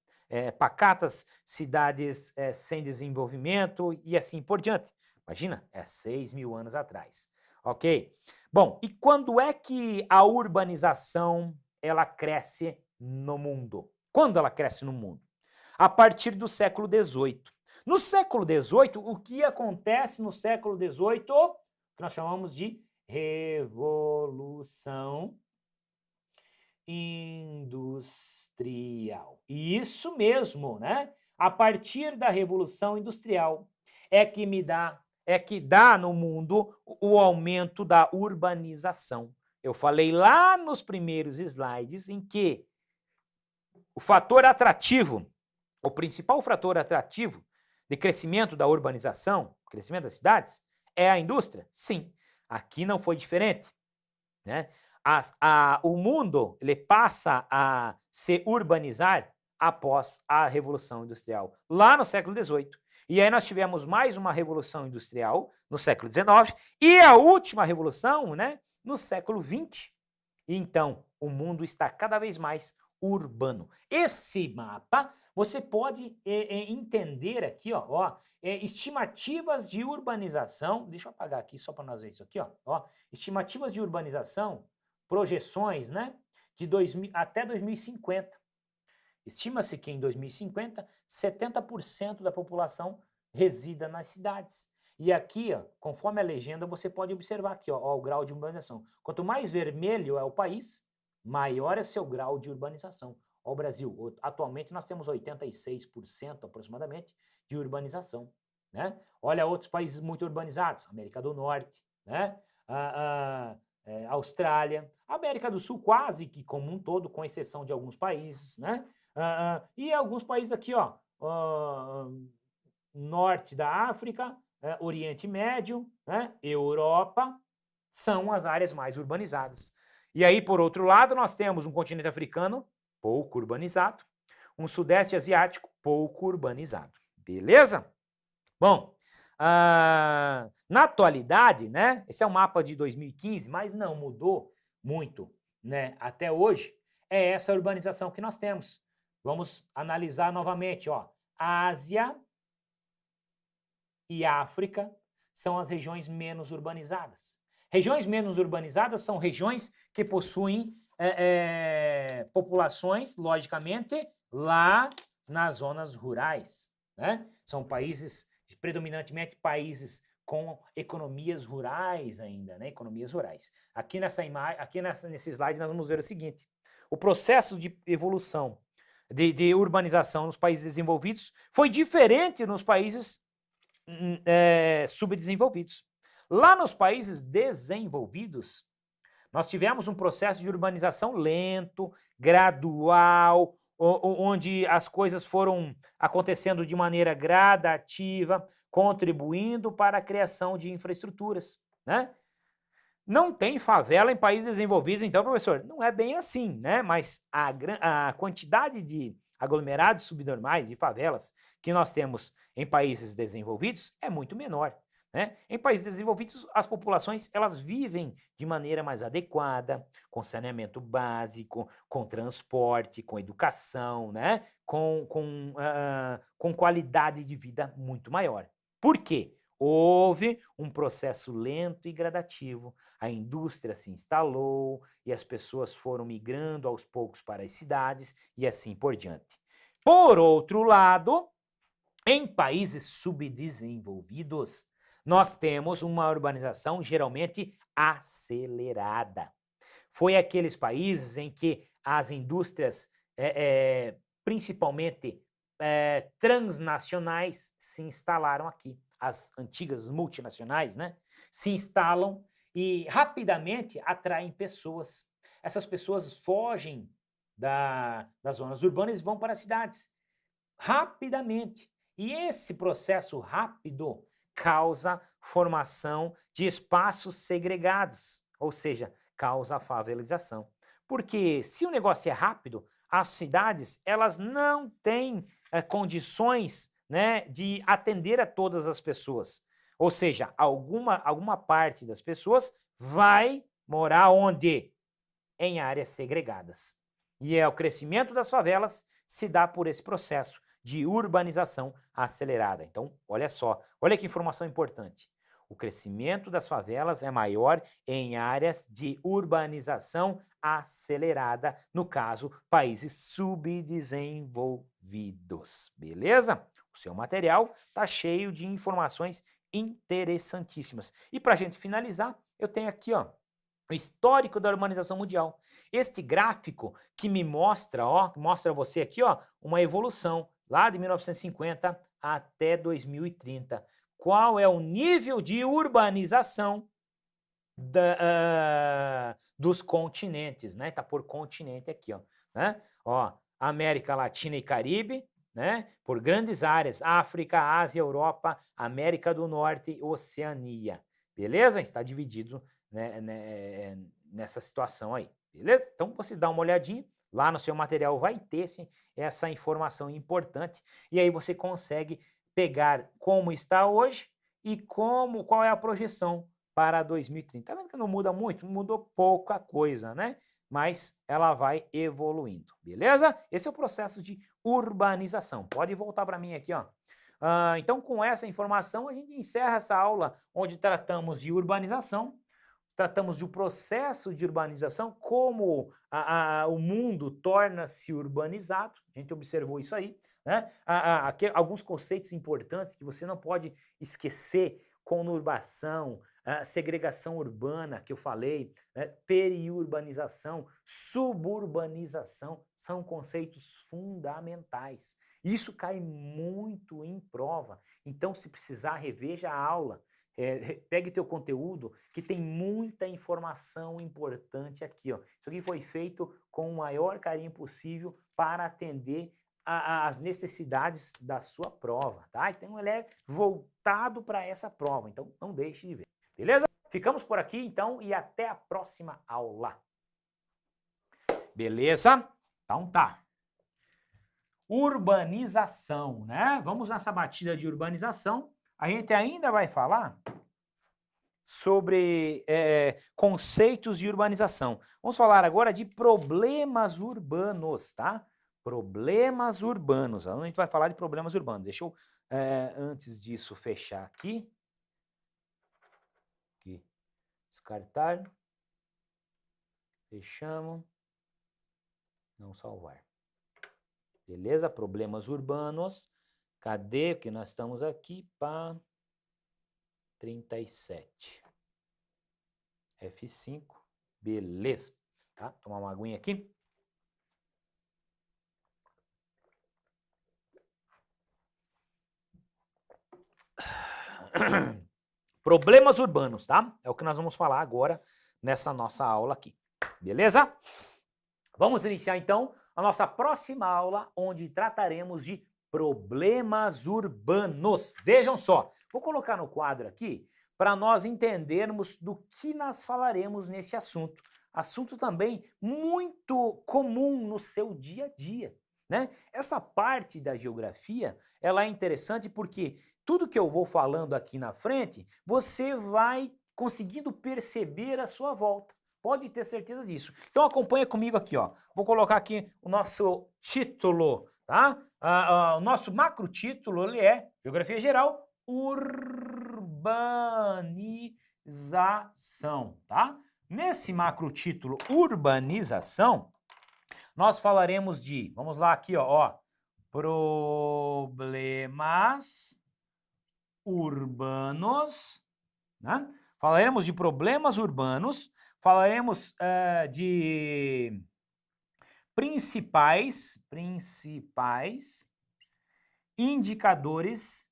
pacatas, cidades sem desenvolvimento e assim por diante. Imagina, 6.000 anos atrás, ok? Bom, e quando é que a urbanização ela cresce no mundo? Quando ela cresce no mundo? A partir do século XVIII. No século XVIII, o que acontece no século XVIII? Que nós chamamos de Revolução Industrial. Isso mesmo, né? A partir da Revolução Industrial é que dá no mundo o aumento da urbanização. Eu falei lá nos primeiros slides em que o fator atrativo, o principal fator atrativo de crescimento da urbanização, crescimento das cidades, é a indústria? Sim. Aqui não foi diferente, né? O mundo ele passa a se urbanizar após a Revolução Industrial, lá no século XVIII. E aí nós tivemos mais uma Revolução Industrial no século XIX e a última Revolução, né, no século XX. Então, o mundo está cada vez mais urbano. Esse mapa você pode entender aqui, estimativas de urbanização. Deixa eu apagar aqui só para nós ver isso aqui, ó. Estimativas de urbanização, projeções, né, até 2050. Estima-se que em 2050, 70% da população resida nas cidades. E aqui, ó, conforme a legenda, você pode observar aqui, ó, o grau de urbanização. Quanto mais vermelho é o país, maior é seu grau de urbanização. Ó, o Brasil, atualmente nós temos 86% aproximadamente de urbanização, né? Olha outros países muito urbanizados, América do Norte, né? Austrália, América do Sul quase que como um todo, com exceção de alguns países, né? E alguns países aqui, ó, norte da África, Oriente Médio, né? Europa, são as áreas mais urbanizadas. E aí, por outro lado, nós temos um continente africano pouco urbanizado, um sudeste asiático pouco urbanizado. Beleza? Bom, na atualidade, né? Esse é um mapa de 2015, mas não mudou muito, né? Até hoje, é essa urbanização que nós temos. Vamos analisar novamente, ó. Ásia e África são as regiões menos urbanizadas. Regiões menos urbanizadas são regiões que possuem populações, logicamente, lá nas zonas rurais, né? São países, predominantemente países com economias rurais ainda, né? Economias rurais. Aqui nesse slide nós vamos ver o seguinte: o processo de evolução de urbanização nos países desenvolvidos foi diferente nos países subdesenvolvidos. Lá nos países desenvolvidos, nós tivemos um processo de urbanização lento, gradual, onde as coisas foram acontecendo de maneira gradativa, contribuindo para a criação de infraestruturas, né? Não tem favela em países desenvolvidos, então, professor, não é bem assim, né? Mas a quantidade de aglomerados subnormais e favelas que nós temos em países desenvolvidos é muito menor, né? Em países desenvolvidos, as populações elas vivem de maneira mais adequada, com saneamento básico, com transporte, com educação, né? Com qualidade de vida muito maior. Por quê? Houve um processo lento e gradativo, a indústria se instalou e as pessoas foram migrando aos poucos para as cidades e assim por diante. Por outro lado, em países subdesenvolvidos, nós temos uma urbanização geralmente acelerada. Foi aqueles países em que as indústrias, principalmente transnacionais, se instalaram aqui. As antigas multinacionais, né, se instalam e rapidamente atraem pessoas. Essas pessoas fogem das zonas urbanas e vão para as cidades rapidamente. E esse processo rápido causa formação de espaços segregados, ou seja, causa a favelização. Porque se o negócio é rápido, as cidades elas não têm condições, né, de atender a todas as pessoas. Ou seja, alguma parte das pessoas vai morar onde? Em áreas segregadas. E o crescimento das favelas se dá por esse processo de urbanização acelerada. Então, olha só, olha que informação importante. O crescimento das favelas é maior em áreas de urbanização acelerada, no caso, países subdesenvolvidos. Beleza? O seu material está cheio de informações interessantíssimas. E para a gente finalizar, eu tenho aqui, ó, o histórico da urbanização mundial. Este gráfico que me mostra, ó, mostra você aqui, ó, uma evolução lá de 1950 até 2030. Qual é o nível de urbanização dos continentes, né? Tá por continente aqui, ó, né? Ó, América Latina e Caribe, né? Por grandes áreas, África, Ásia, Europa, América do Norte e Oceania. Beleza? Está dividido, né, nessa situação aí, beleza? Então você dá uma olhadinha, lá no seu material vai ter essa informação importante e aí você consegue pegar como está hoje e qual é a projeção para 2030. Tá vendo que não muda muito? Mudou pouca coisa, né? Mas ela vai evoluindo, beleza? Esse é o processo de urbanização. Pode voltar para mim aqui, ó. Então, com essa informação, a gente encerra essa aula onde tratamos de urbanização, tratamos do processo de urbanização, como o mundo torna-se urbanizado, a gente observou isso aí, né? Alguns conceitos importantes que você não pode esquecer: conurbação, segregação urbana, que eu falei, né? Periurbanização, suburbanização, são conceitos fundamentais. Isso cai muito em prova, então se precisar, reveja a aula. Pegue teu conteúdo, que tem muita informação importante aqui, ó. Isso aqui foi feito com o maior carinho possível para atender as necessidades da sua prova, tá? Então ele é voltado para essa prova, então não deixe de ver, beleza? Ficamos por aqui então e até a próxima aula. Beleza? Então tá. Urbanização, né? Vamos nessa batida de urbanização. A gente ainda vai falar sobre conceitos de urbanização. Vamos falar agora de problemas urbanos, tá? Problemas urbanos. A gente vai falar de problemas urbanos. Deixa eu, antes disso, fechar aqui. Descartar. Fechamos. Não salvar. Beleza? Problemas urbanos. Cadê que nós estamos aqui? Pá. 37. F5. Beleza. Tá? Tomar uma aguinha aqui. Problemas urbanos, tá? É o que nós vamos falar agora nessa nossa aula aqui. Beleza? Vamos iniciar então a nossa próxima aula, onde trataremos de problemas urbanos. Vejam só, vou colocar no quadro aqui para nós entendermos do que nós falaremos nesse assunto. Assunto também muito comum no seu dia a dia, né? Essa parte da geografia, ela é interessante porque tudo que eu vou falando aqui na frente, você vai conseguindo perceber à sua volta. Pode ter certeza disso. Então acompanha comigo aqui, ó. Vou colocar aqui o nosso título, tá? O nosso macro título, ele é Geografia Geral, Urbanização, tá? Nesse macro título, Urbanização, nós falaremos de, vamos lá aqui, ó, problemas urbanos, né? Falaremos de problemas urbanos, falaremos de principais indicadores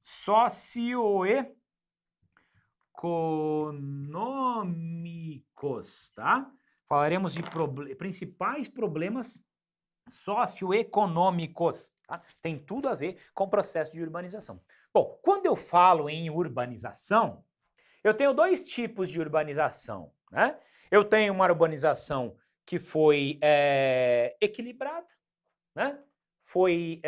socioeconômicos, tá? Falaremos de principais problemas socioeconômicos, tá? Tem tudo a ver com o processo de urbanização. Bom, quando eu falo em urbanização, eu tenho dois tipos de urbanização, né? Eu tenho uma urbanização que foi equilibrada, né? Foi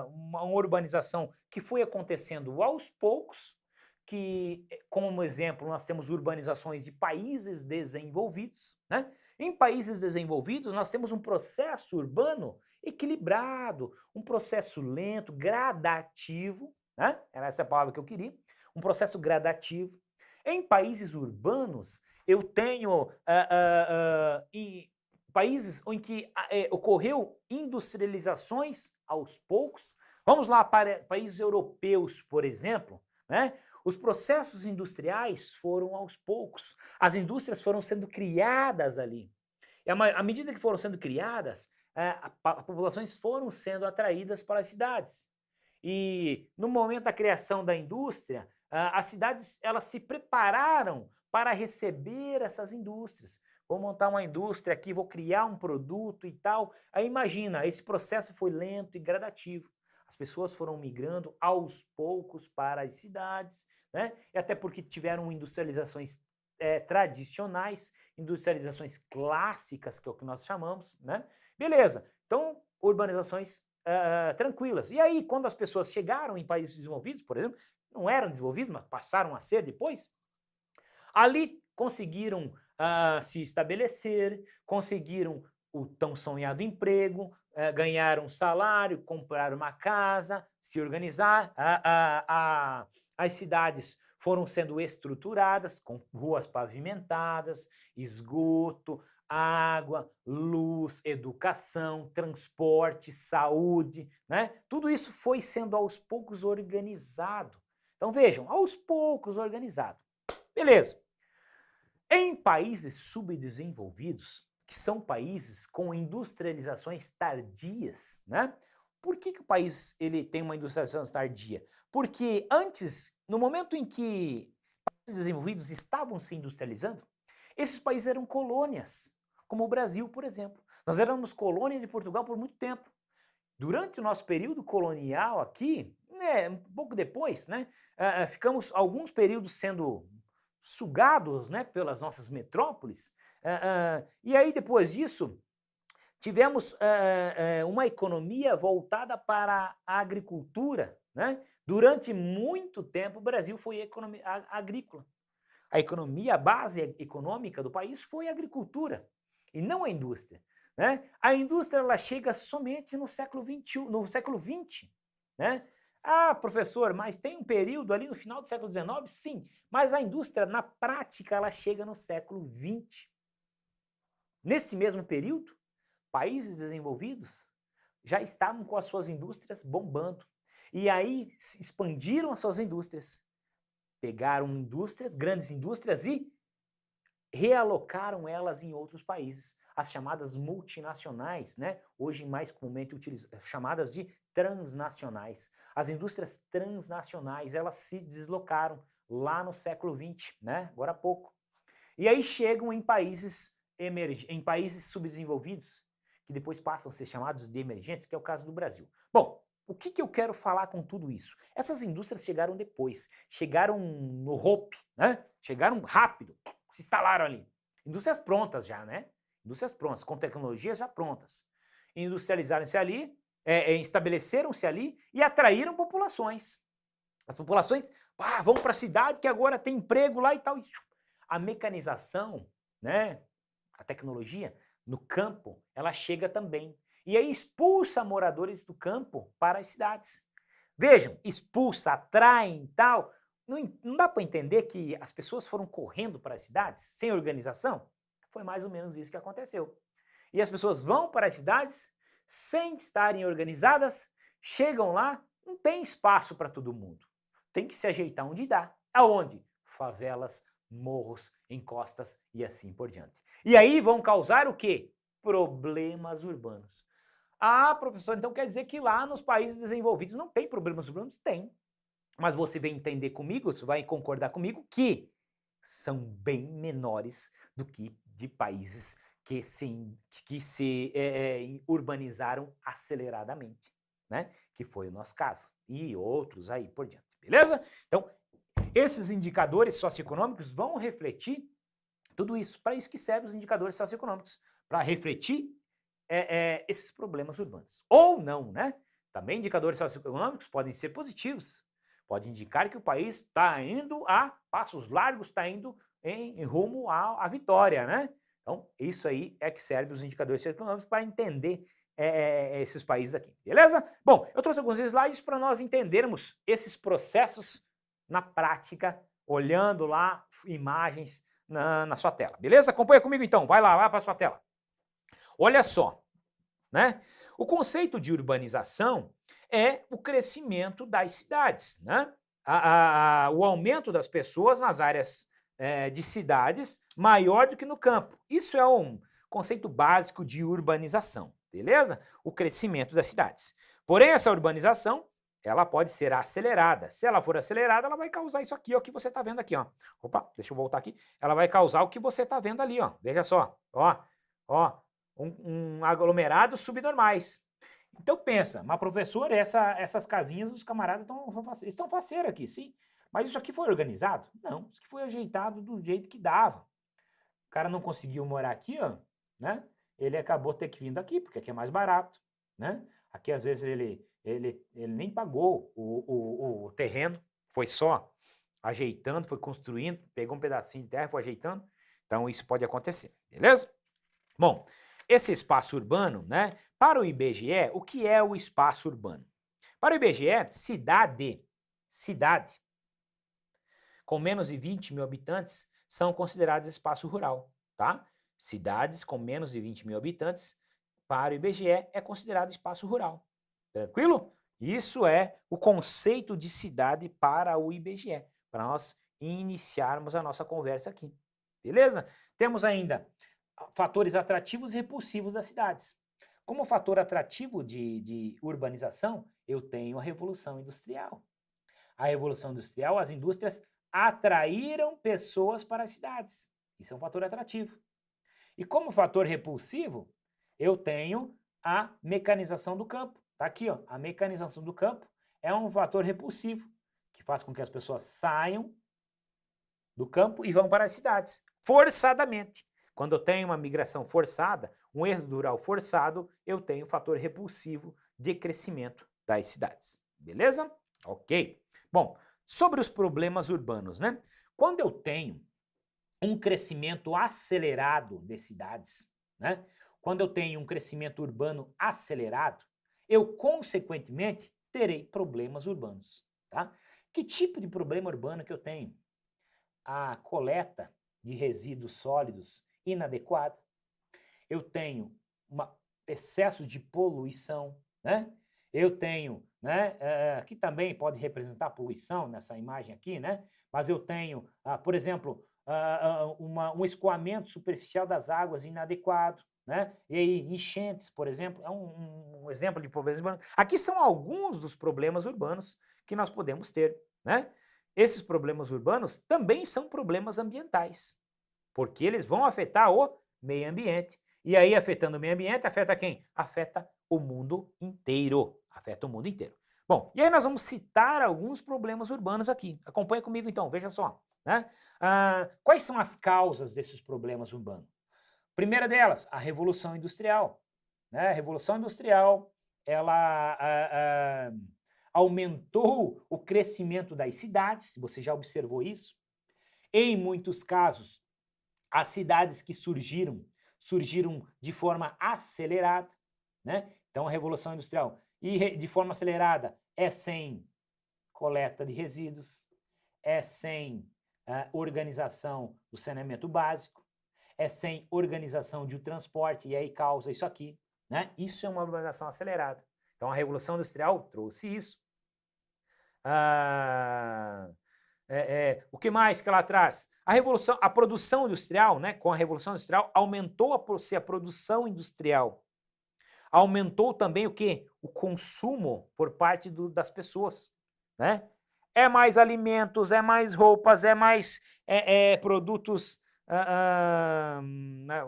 uma urbanização que foi acontecendo aos poucos, que, como exemplo, nós temos urbanizações de países desenvolvidos, né? Em países desenvolvidos, nós temos um processo urbano equilibrado, um processo lento, gradativo, né? Era essa a palavra que eu queria, um processo gradativo. Em países urbanos, eu tenho países em que ocorreu industrializações aos poucos. Vamos lá para países europeus, por exemplo, né? Os processos industriais foram aos poucos, as indústrias foram sendo criadas ali. E à medida que foram sendo criadas, as populações foram sendo atraídas para as cidades. E no momento da criação da indústria, as cidades elas se prepararam para receber essas indústrias. Vou montar uma indústria aqui, vou criar um produto e tal. Aí imagina, esse processo foi lento e gradativo. As pessoas foram migrando aos poucos para as cidades, né? E até porque tiveram industrializações tradicionais, industrializações clássicas, que é o que nós chamamos, né? Beleza, então urbanizações tranquilas. E aí, quando as pessoas chegaram em países desenvolvidos, por exemplo, não eram desenvolvidos, mas passaram a ser depois, ali conseguiram se estabelecer, conseguiram o tão sonhado emprego, ganhar um salário, comprar uma casa, se organizar. As cidades foram sendo estruturadas com ruas pavimentadas, esgoto, água, luz, educação, transporte, saúde, né? Tudo isso foi sendo aos poucos organizado. Então vejam, aos poucos organizado. Beleza. Em países subdesenvolvidos, que são países com industrializações tardias, né? Por que o país ele tem uma industrialização tardia? Porque antes, no momento em que países desenvolvidos estavam se industrializando, esses países eram colônias, como o Brasil, por exemplo. Nós éramos colônia de Portugal por muito tempo. Durante o nosso período colonial aqui, né, um pouco depois, né, ficamos alguns períodos sendo sugados, né, pelas nossas metrópoles, e aí depois disso tivemos uma economia voltada para a agricultura, né? Durante muito tempo o Brasil foi economia agrícola. A economia, a base econômica do país foi a agricultura e não a indústria, né? A indústria ela chega somente no século XX, né? Ah, professor, mas tem um período ali no final do século XIX? Sim, mas a indústria, na prática, ela chega no século XX. Nesse mesmo período, países desenvolvidos já estavam com as suas indústrias bombando. E aí expandiram as suas indústrias. Pegaram indústrias, grandes indústrias e realocaram elas em outros países, as chamadas multinacionais, né? Hoje mais comumente chamadas de transnacionais. As indústrias transnacionais, elas se deslocaram lá no século XX, né? Agora há pouco. E aí chegam em países subdesenvolvidos, que depois passam a ser chamados de emergentes, que é o caso do Brasil. Bom, o que eu quero falar com tudo isso? Essas indústrias chegaram depois, chegaram no Hope, né? Chegaram rápido, se instalaram ali. Indústrias prontas já, né? Indústrias prontas, com tecnologias já prontas. Industrializaram-se ali, estabeleceram-se ali e atraíram populações. As populações vão para a cidade que agora tem emprego lá e tal. A mecanização, né? A tecnologia no campo, ela chega também. E aí expulsa moradores do campo para as cidades. Vejam, expulsa, atrai e tal. Não dá para entender que as pessoas foram correndo para as cidades sem organização? Foi mais ou menos isso que aconteceu. E as pessoas vão para as cidades sem estarem organizadas, chegam lá, não tem espaço para todo mundo. Tem que se ajeitar onde dá. Aonde? Favelas, morros, encostas e assim por diante. E aí vão causar o quê? Problemas urbanos. Ah, professor, então quer dizer que lá nos países desenvolvidos não tem problemas urbanos? Tem. Mas você vai entender comigo, você vai concordar comigo que são bem menores do que de países que se urbanizaram aceleradamente, né? Que foi o nosso caso. E outros aí por diante, beleza? Então, esses indicadores socioeconômicos vão refletir tudo isso. Para isso que servem os indicadores socioeconômicos, para refletir esses problemas urbanos. Ou não, né? Também indicadores socioeconômicos podem ser positivos. Pode indicar que o país está indo a passos largos, está indo em rumo à vitória, né? Então, isso aí é que serve os indicadores socioeconômicos para entender esses países aqui, beleza? Bom, eu trouxe alguns slides para nós entendermos esses processos na prática, olhando lá imagens na sua tela, beleza? Acompanha comigo então, vai lá, vai para a sua tela. Olha só, né? O conceito de urbanização é o crescimento das cidades, né? O aumento das pessoas nas áreas de cidades maior do que no campo. Isso é um conceito básico de urbanização, beleza? O crescimento das cidades. Porém, essa urbanização, ela pode ser acelerada. Se ela for acelerada, ela vai causar isso aqui, ó, que você está vendo aqui, ó. Opa, deixa eu voltar aqui. Ela vai causar o que você está vendo ali, ó. Veja só, ó, um aglomerado subnormais. Então pensa, mas professor, essas casinhas os camaradas estão faceiro aqui, sim. Mas isso aqui foi organizado? Não, isso aqui foi ajeitado do jeito que dava. O cara não conseguiu morar aqui, ó, né? Ele acabou ter que vir aqui, porque aqui é mais barato, né? Aqui às vezes ele nem pagou o terreno, foi só ajeitando, foi construindo, pegou um pedacinho de terra e foi ajeitando. Então isso pode acontecer, beleza? Bom, esse espaço urbano, né? Para o IBGE, o que é o espaço urbano? Para o IBGE, cidade com menos de 20 mil habitantes são consideradas espaço rural, tá? Cidades com menos de 20 mil habitantes, para o IBGE, é considerado espaço rural. Tranquilo? Isso é o conceito de cidade para o IBGE, para nós iniciarmos a nossa conversa aqui. Beleza? Temos ainda fatores atrativos e repulsivos das cidades. Como fator atrativo de urbanização, eu tenho a Revolução Industrial. A Revolução Industrial, as indústrias atraíram pessoas para as cidades. Isso é um fator atrativo. E como fator repulsivo, eu tenho a mecanização do campo. Está aqui, ó, a mecanização do campo é um fator repulsivo, que faz com que as pessoas saiam do campo e vão para as cidades, forçadamente. Quando eu tenho uma migração forçada, um êxodo rural forçado, eu tenho um fator repulsivo de crescimento das cidades. Beleza? Ok. Bom, sobre os problemas urbanos, né? Quando eu tenho um crescimento acelerado de cidades, né? Quando eu tenho um crescimento urbano acelerado, eu, consequentemente, terei problemas urbanos, tá? Que tipo de problema urbano que eu tenho? A coleta de resíduos sólidos inadequada. Eu tenho excesso de poluição, né? Eu tenho, né, que também pode representar poluição nessa imagem aqui, né? Mas eu tenho, por exemplo, um escoamento superficial das águas inadequado, né? E aí, enchentes, por exemplo, é um exemplo de problemas urbanos. Aqui são alguns dos problemas urbanos que nós podemos ter, né? Esses problemas urbanos também são problemas ambientais, porque eles vão afetar o meio ambiente. E aí, afetando o meio ambiente, afeta quem? Afeta o mundo inteiro. Afeta o mundo inteiro. Bom, e aí nós vamos citar alguns problemas urbanos aqui. Acompanha comigo então, veja só. Né? Quais são as causas desses problemas urbanos? Primeira delas, a Revolução Industrial. Né? A Revolução Industrial, ela aumentou o crescimento das cidades, você já observou isso? Em muitos casos, as cidades que surgiram de forma acelerada, né? Então, a Revolução Industrial, e de forma acelerada, é sem coleta de resíduos, é sem organização do saneamento básico, é sem organização de transporte, e aí causa isso aqui, né? Isso é uma urbanização acelerada. Então, a Revolução Industrial trouxe isso. O que mais que ela traz? A produção industrial, né? Com a Revolução Industrial, aumentou a produção industrial. Aumentou também o quê? O consumo por parte das pessoas, né? É mais alimentos, é mais roupas, é mais produtos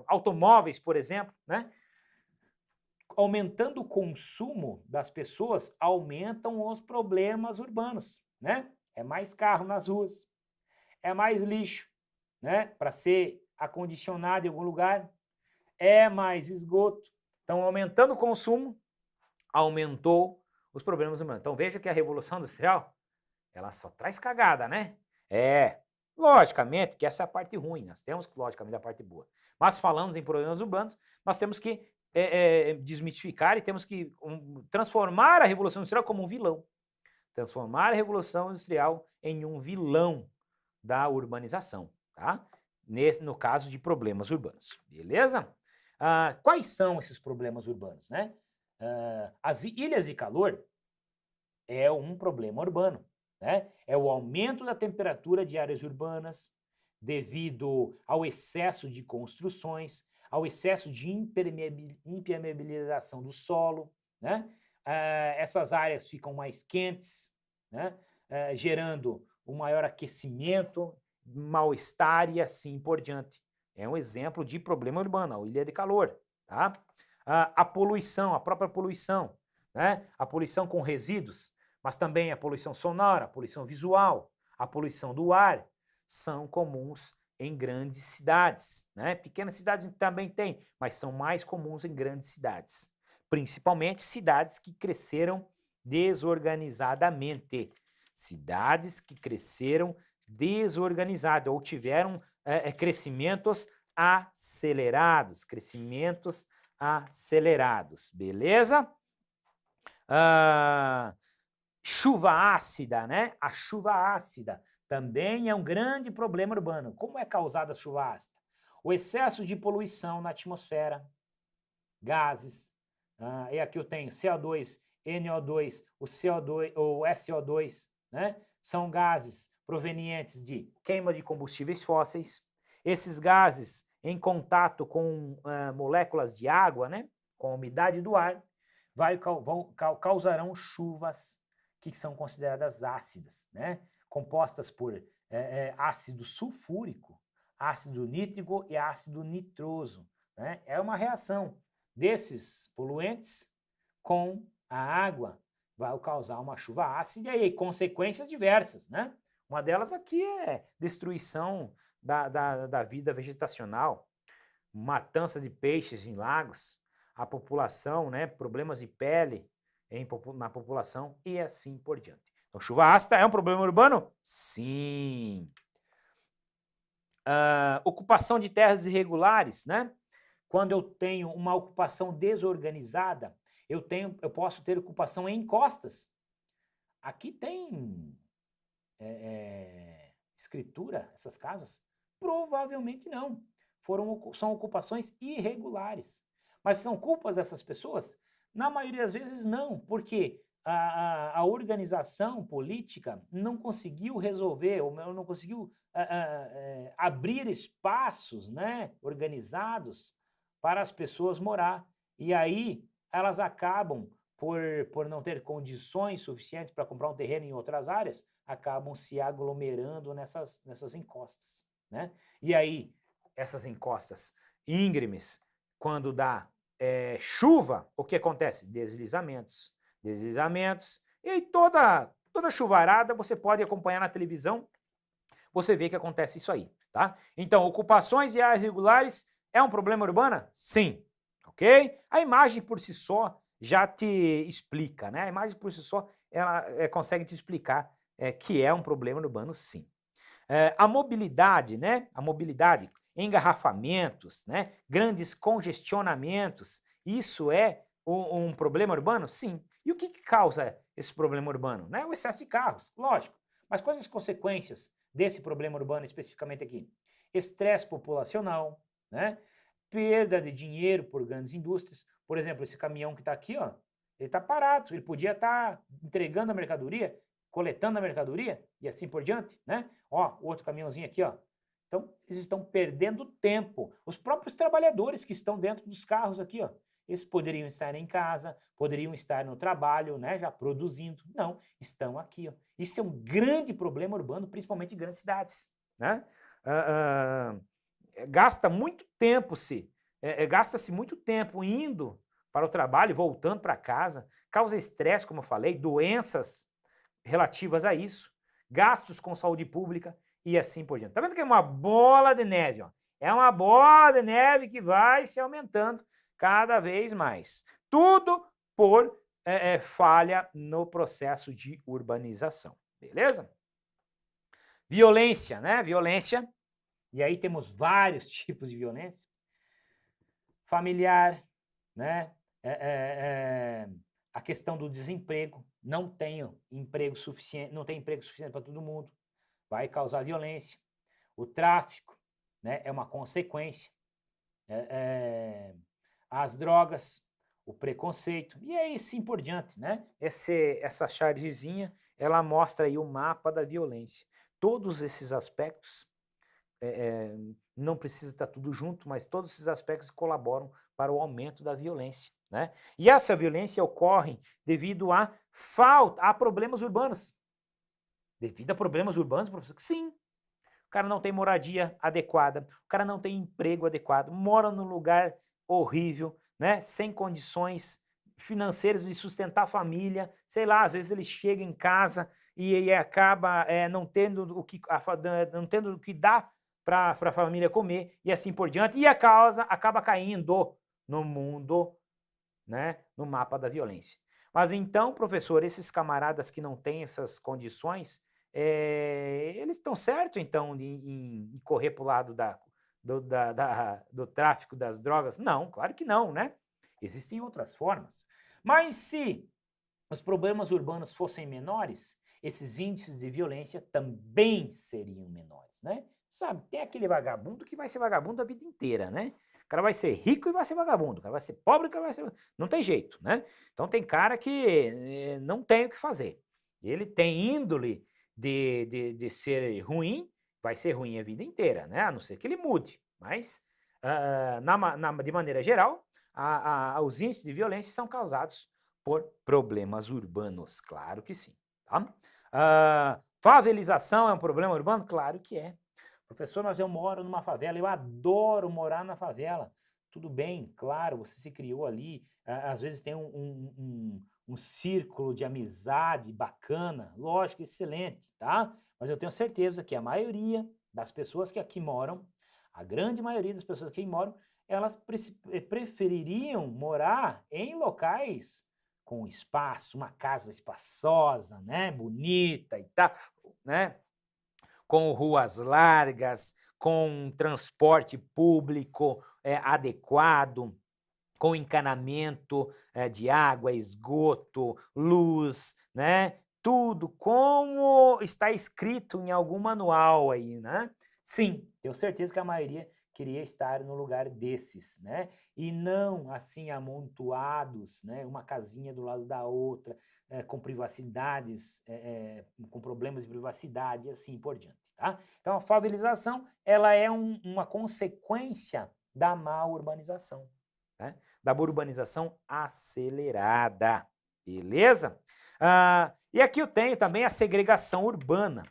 automóveis, por exemplo, né? Aumentando o consumo das pessoas, aumentam os problemas urbanos, né? É mais carro nas ruas, é mais lixo, né? Para ser acondicionado em algum lugar, é mais esgoto. Então, aumentando o consumo, aumentou os problemas humanos. Então, veja que a Revolução Industrial, ela só traz cagada, né? Logicamente que essa é a parte ruim, nós temos, logicamente, a parte boa. Mas falamos em problemas urbanos, nós temos que desmitificar e temos que transformar a Revolução Industrial como um vilão. Transformar a Revolução Industrial em um vilão da urbanização, tá? No caso de problemas urbanos, beleza? Quais são esses problemas urbanos, né? As ilhas de calor é um problema urbano, né? É o aumento da temperatura de áreas urbanas devido ao excesso de construções, ao excesso de impermeabilização do solo, né? Essas áreas ficam mais quentes, né? Gerando um maior aquecimento, mal-estar e assim por diante. É um exemplo de problema urbano, a ilha de calor, tá? A poluição, a própria poluição, né? A poluição com resíduos, mas também a poluição sonora, a poluição visual, a poluição do ar, são comuns em grandes cidades, né? Pequenas cidades também tem, mas são mais comuns em grandes cidades, principalmente cidades que cresceram desorganizadamente, cidades que cresceram desorganizadas ou tiveram crescimentos acelerados, beleza? Chuva ácida, né? A chuva ácida também é um grande problema urbano. Como é causada a chuva ácida? O excesso de poluição na atmosfera, gases, e aqui eu tenho CO2, NO2, o CO2 ou SO2, né? São gases provenientes de queima de combustíveis fósseis. Esses gases em contato com moléculas de água, né? Com a umidade do ar, causarão chuvas que são consideradas ácidas, né? Compostas por ácido sulfúrico, ácido nítrico e ácido nitroso, né? É uma reação desses poluentes com a água, vai causar uma chuva ácida e aí consequências diversas, né? Uma delas aqui é destruição da vida vegetacional, matança de peixes em lagos, a população, né, problemas de pele na população e assim por diante. Então, chuva ácida é um problema urbano? Sim. Ocupação de terras irregulares, né? Quando eu tenho uma ocupação desorganizada, eu posso ter ocupação em encostas. Aqui tem escritura, essas casas? Provavelmente não. São ocupações irregulares. Mas são culpas dessas pessoas? Na maioria das vezes não, porque a organização política não conseguiu resolver, ou não conseguiu abrir espaços, né, organizados para as pessoas morar. E aí elas acabam, por não ter condições suficientes para comprar um terreno em outras áreas, acabam se aglomerando nessas encostas, né? E aí, essas encostas íngremes, quando dá chuva, o que acontece? Deslizamentos. E aí toda chuvarada você pode acompanhar na televisão, você vê que acontece isso aí, tá? Então, ocupações de áreas irregulares é um problema urbano? Sim, ok? A imagem por si só já te explica, né? A imagem por si só, ela consegue te explicar que é um problema urbano, sim. A mobilidade, né? A mobilidade, engarrafamentos, né? Grandes congestionamentos, isso é um problema urbano? Sim. E o que causa esse problema urbano? Né? O excesso de carros, lógico. Mas quais as consequências desse problema urbano especificamente aqui? Estresse populacional, né? Perda de dinheiro por grandes indústrias. Por exemplo, esse caminhão que está aqui, ó, ele está parado, ele podia estar entregando a mercadoria, coletando a mercadoria e assim por diante, né? Ó, outro caminhãozinho aqui, ó. Então, eles estão perdendo tempo. Os próprios trabalhadores que estão dentro dos carros aqui, ó, eles poderiam estar em casa, poderiam estar no trabalho, né, já produzindo. Não, estão aqui, ó. Isso é um grande problema urbano, principalmente em grandes cidades, né? Gasta muito tempo gasta-se muito tempo indo para o trabalho, voltando para casa, causa estresse, como eu falei, doenças relativas a isso, gastos com saúde pública e assim por diante. Tá vendo que é uma bola de neve, ó? É uma bola de neve que vai se aumentando cada vez mais. Tudo por falha no processo de urbanização, beleza? Violência, né? Violência. E aí temos vários tipos de violência. Familiar, né? A questão do desemprego. Não tenho emprego suficiente, não tem emprego suficiente para todo mundo. Vai causar violência. O tráfico, né? É uma consequência. As drogas, o preconceito, e aí sim por diante, né? Essa chargezinha, ela mostra aí o mapa da violência. Todos esses aspectos, não precisa estar tudo junto, mas todos esses aspectos colaboram para o aumento da violência, né? E essa violência ocorre devido a problemas urbanos. Devido a problemas urbanos, professor? Sim. O cara não tem moradia adequada, o cara não tem emprego adequado, mora num lugar horrível, né? Sem condições financeiras de sustentar a família, sei lá, às vezes ele chega em casa e acaba não tendo o que dar para a família comer e assim por diante, e a causa acaba caindo no mundo, né? No mapa da violência. Mas então, professor, esses camaradas que não têm essas condições, eles estão certos, então, em correr para o lado do tráfico das drogas? Não, claro que não, né? Existem outras formas. Mas se os problemas urbanos fossem menores, esses índices de violência também seriam menores, né? Sabe, tem aquele vagabundo que vai ser vagabundo a vida inteira, né? O cara vai ser rico e vai ser vagabundo, o cara vai ser pobre e o cara vai ser... Não tem jeito, né? Então tem cara que não tem o que fazer. Ele tem índole de ser ruim, vai ser ruim a vida inteira, né? A não ser que ele mude. Mas, de maneira geral, os índices de violência são causados por problemas urbanos, claro que sim. Tá? Favelização é um problema urbano? Claro que é. Professor, mas eu moro numa favela, eu adoro morar na favela. Tudo bem, claro, você se criou ali, às vezes tem um círculo de amizade bacana, lógico, excelente, tá? Mas eu tenho certeza que a maioria das pessoas que aqui moram, a grande maioria das pessoas que aqui moram, elas prefeririam morar em locais com espaço, uma casa espaçosa, né, bonita e tal, né, com ruas largas, com transporte público adequado, com encanamento de água, esgoto, luz, né, tudo como está escrito em algum manual aí, né? Sim, tenho certeza que a maioria queria estar no lugar desses, né? E não assim amontoados, né? Uma casinha do lado da outra, com privacidades, com problemas de privacidade e assim por diante, tá? Então a favelização, ela é uma consequência da má urbanização, né? Da urbanização acelerada, beleza? E aqui eu tenho também a segregação urbana,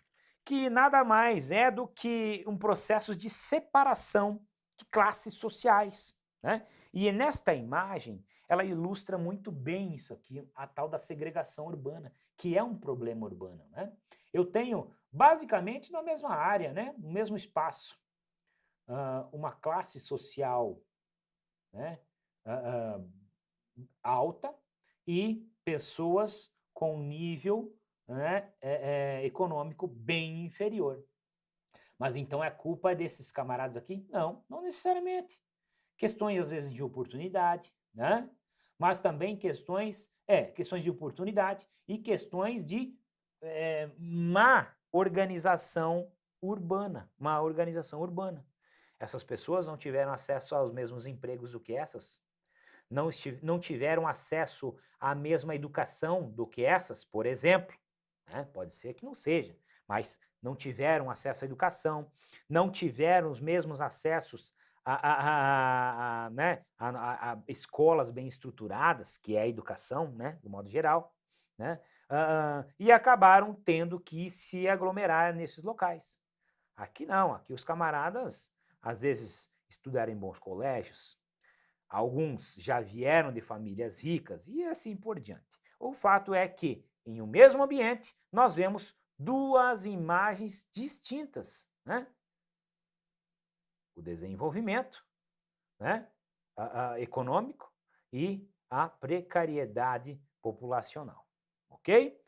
que nada mais é do que um processo de separação de classes sociais, né? E nesta imagem, ela ilustra muito bem isso aqui, a tal da segregação urbana, que é um problema urbano, né? Eu tenho, basicamente, na mesma área, né? No mesmo espaço, uma classe social, né? Alta e pessoas com nível, né, econômico bem inferior. Mas então é culpa desses camaradas aqui? Não, não necessariamente. Questões, às vezes, de oportunidade, né? Mas também questões de oportunidade e questões de má organização urbana. Má organização urbana. Essas pessoas não tiveram acesso aos mesmos empregos do que essas, não tiveram acesso à mesma educação do que essas, por exemplo, né? Pode ser que não seja, mas não tiveram acesso à educação, não tiveram os mesmos acessos né, a escolas bem estruturadas, que é a educação, né, do modo geral, né, e acabaram tendo que se aglomerar nesses locais. Aqui não, aqui os camaradas às vezes estudaram em bons colégios, alguns já vieram de famílias ricas e assim por diante. O fato é que, em um mesmo ambiente, nós vemos duas imagens distintas, né? O desenvolvimento, né? Econômico e a precariedade populacional, ok?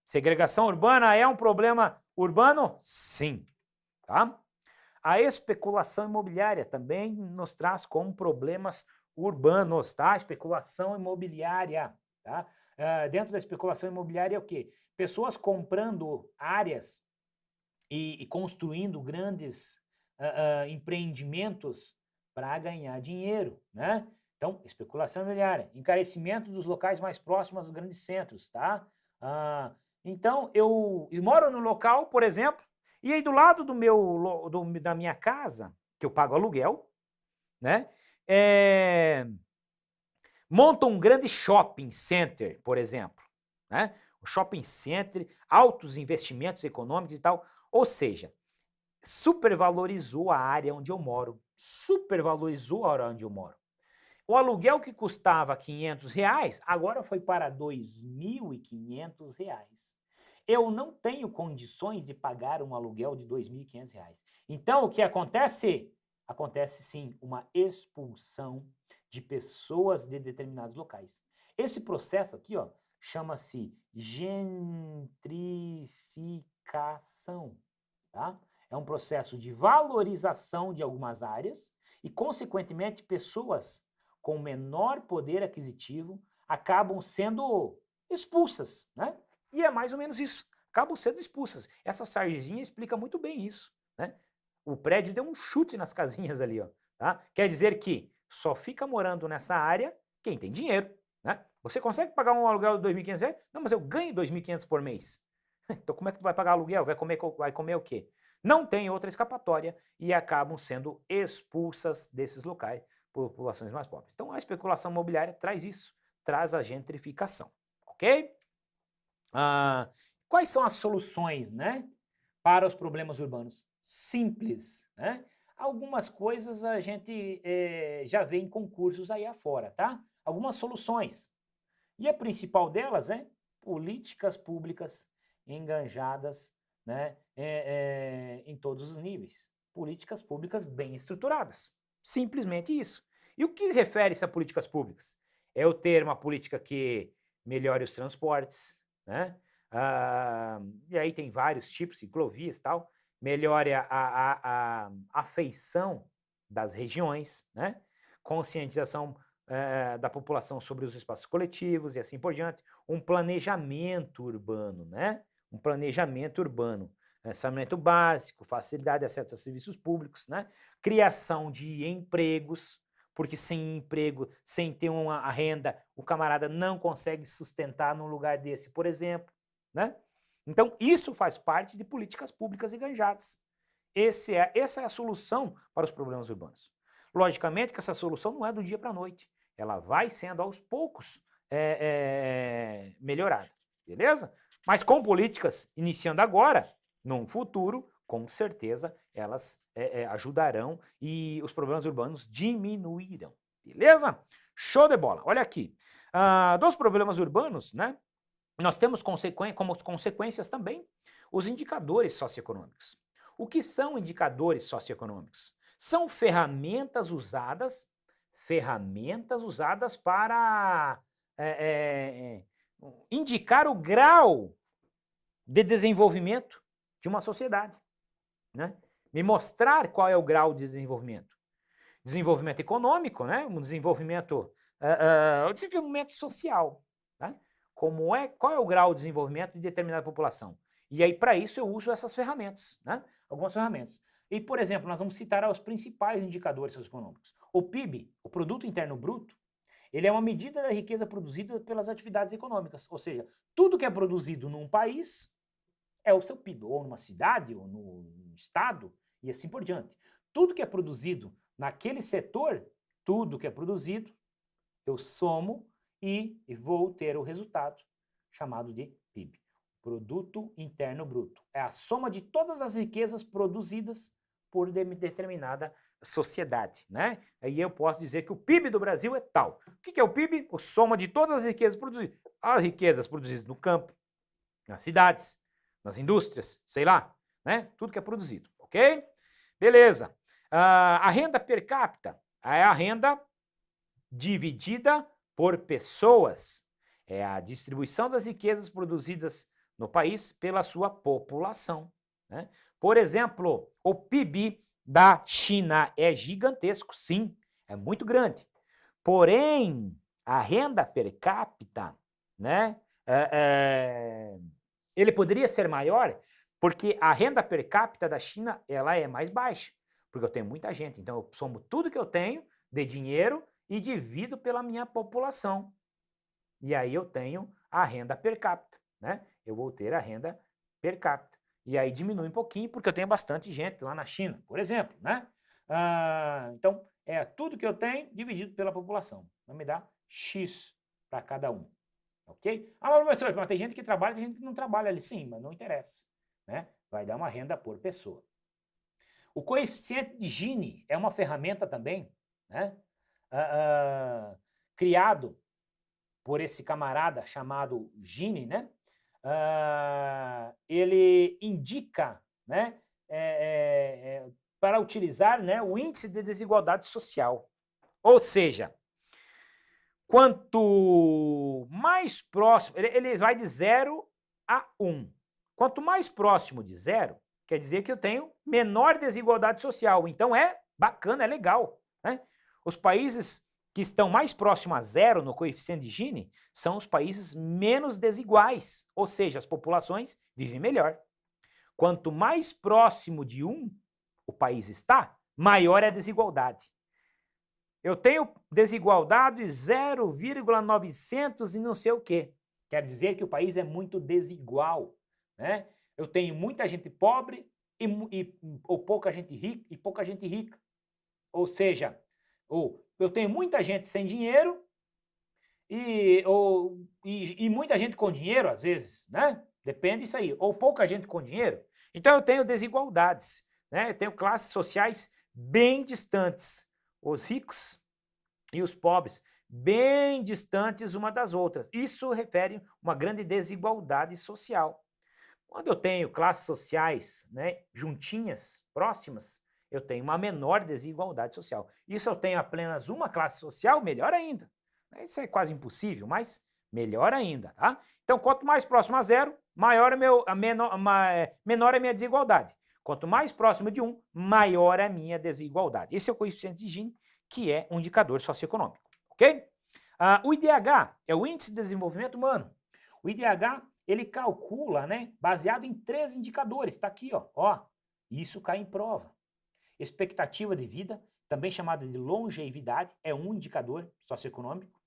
Segregação urbana é um problema urbano? Sim, tá? A especulação imobiliária também nos traz como problemas urbanos, tá? Especulação imobiliária, tá? Dentro da especulação imobiliária é o quê? Pessoas comprando áreas e construindo grandes empreendimentos para ganhar dinheiro, né? Então, especulação imobiliária, encarecimento dos locais mais próximos aos grandes centros, tá? Então, eu moro no local, por exemplo, e aí do lado da minha casa, que eu pago aluguel, né? Monta um grande shopping center, por exemplo, né? O shopping center, altos investimentos econômicos e tal, ou seja, supervalorizou a área onde eu moro, supervalorizou a área onde eu moro. O aluguel que custava R$ 500, agora foi para R$ 2.500. Eu não tenho condições de pagar um aluguel de R$ 2.500. Então, o que acontece? Acontece sim uma expulsão de pessoas de determinados locais. Esse processo aqui, ó, chama-se gentrificação, tá? É um processo de valorização de algumas áreas e, consequentemente, pessoas com menor poder aquisitivo acabam sendo expulsas, né? E é mais ou menos isso, acabam sendo expulsas. Essa sarjezinha explica muito bem isso, né? O prédio deu um chute nas casinhas ali, ó, tá? Quer dizer que só fica morando nessa área quem tem dinheiro, né? Você consegue pagar um aluguel de R$ 2.500? Não, mas eu ganho R$ 2.500 por mês. Então como é que tu vai pagar aluguel? Vai comer o quê? Não tem outra escapatória e acabam sendo expulsas desses locais por populações mais pobres. Então a especulação imobiliária traz isso, traz a gentrificação, ok? Quais são as soluções, né, para os problemas urbanos? Simples, né? Algumas coisas a gente já vê em concursos aí afora, tá? Algumas soluções. E a principal delas é políticas públicas enganjadas, né, em todos os níveis. Políticas públicas bem estruturadas. Simplesmente isso. E o que refere-se a políticas públicas? É eu ter uma política que melhore os transportes, né? E aí tem vários tipos, ciclovias e tal, melhore a afeição das regiões, né? Conscientização da população sobre os espaços coletivos e assim por diante, um planejamento urbano, né? Um planejamento urbano, saneamento básico, facilidade de acesso a serviços públicos, né? Criação de empregos, porque sem emprego, sem ter uma renda, o camarada não consegue sustentar num lugar desse, por exemplo, né? Então, isso faz parte de políticas públicas enganjadas. Essa é a solução para os problemas urbanos. Logicamente que essa solução não é do dia para a noite. Ela vai sendo aos poucos melhorada, beleza? Mas com políticas iniciando agora, num futuro, com certeza elas ajudarão e os problemas urbanos diminuirão, beleza? Show de bola. Olha aqui, dos problemas urbanos, né? Nós temos como consequências também os indicadores socioeconômicos. O que são indicadores socioeconômicos? São ferramentas usadas para indicar o grau de desenvolvimento de uma sociedade, né? Me mostrar qual é o grau de desenvolvimento. Desenvolvimento econômico, né? O desenvolvimento social, né? Qual é o grau de desenvolvimento de determinada população? E aí, para isso, eu uso essas ferramentas, né? Algumas ferramentas. E, por exemplo, nós vamos citar os principais indicadores socioeconômicos. O PIB, o Produto Interno Bruto, Ele é uma medida da riqueza produzida pelas atividades econômicas, ou seja, tudo que é produzido num país é o seu PIB, ou numa cidade, ou no estado, e assim por diante. Tudo que é produzido naquele setor, tudo que é produzido, eu somo e vou ter o resultado chamado de PIB. Produto Interno Bruto. É a soma de todas as riquezas produzidas por determinada sociedade, né? Aí eu posso dizer que o PIB do Brasil é tal. O que é o PIB? A soma de todas as riquezas produzidas. As riquezas produzidas no campo, nas cidades, nas indústrias, sei lá, né? Tudo que é produzido, ok? Beleza. A renda per capita é a renda dividida por pessoas. É a distribuição das riquezas produzidas no país pela sua população, né? Por exemplo, o PIB da China é gigantesco, sim, é muito grande. Porém, a renda per capita, né, ele poderia ser maior porque a renda per capita da China ela é mais baixa, porque eu tenho muita gente. Então, eu somo tudo que eu tenho de dinheiro e divido pela minha população. E aí eu tenho a renda per capita, né? Eu vou ter a renda per capita. E aí diminui um pouquinho, porque eu tenho bastante gente lá na China, por exemplo, né? Então, é tudo que eu tenho dividido pela população. Vai me dar X para cada um, ok? Ah, mas professor, mas tem gente que trabalha, tem gente que não trabalha ali. Sim, mas não interessa, né? Vai dar uma renda por pessoa. O coeficiente de Gini é uma ferramenta também, né? Criado por esse camarada chamado Gini, né? Ele indica, né, para utilizar, né, o índice de desigualdade social. Ou seja, quanto mais próximo, ele vai de 0 a 1. Quanto mais próximo de 0, quer dizer que eu tenho menor desigualdade social. Então é bacana, é legal, né? Os países que estão mais próximos a 0 no coeficiente de Gini são os países menos desiguais, ou seja, as populações vivem melhor. Quanto mais próximo de 1 o país está, maior é a desigualdade. Eu tenho desigualdade 0,900 e não sei o quê. Quer dizer que o país é muito desigual, né? Eu tenho muita gente pobre ou pouca gente rica e pouca gente rica. Ou seja, eu tenho muita gente sem dinheiro e muita gente com dinheiro, às vezes, né? Depende disso aí. Ou pouca gente com dinheiro. Então eu tenho desigualdades, né? Eu tenho classes sociais bem distantes. Os ricos e os pobres bem distantes uma das outras. Isso refere uma grande desigualdade social. Quando eu tenho classes sociais, né, juntinhas, próximas, eu tenho uma menor desigualdade social. Isso eu tenho apenas uma classe social, melhor ainda. Isso é quase impossível, mas melhor ainda, tá? Então, quanto mais próximo a 0, menor é a minha desigualdade. Quanto mais próximo de 1, maior é a minha desigualdade. Esse é o coeficiente de Gini, que é um indicador socioeconômico, ok? O IDH é o Índice de Desenvolvimento Humano. O IDH, ele calcula, né, baseado em 3 indicadores, está aqui, ó, isso cai em prova. Expectativa de vida, também chamada de longevidade, é um indicador socioeconômico,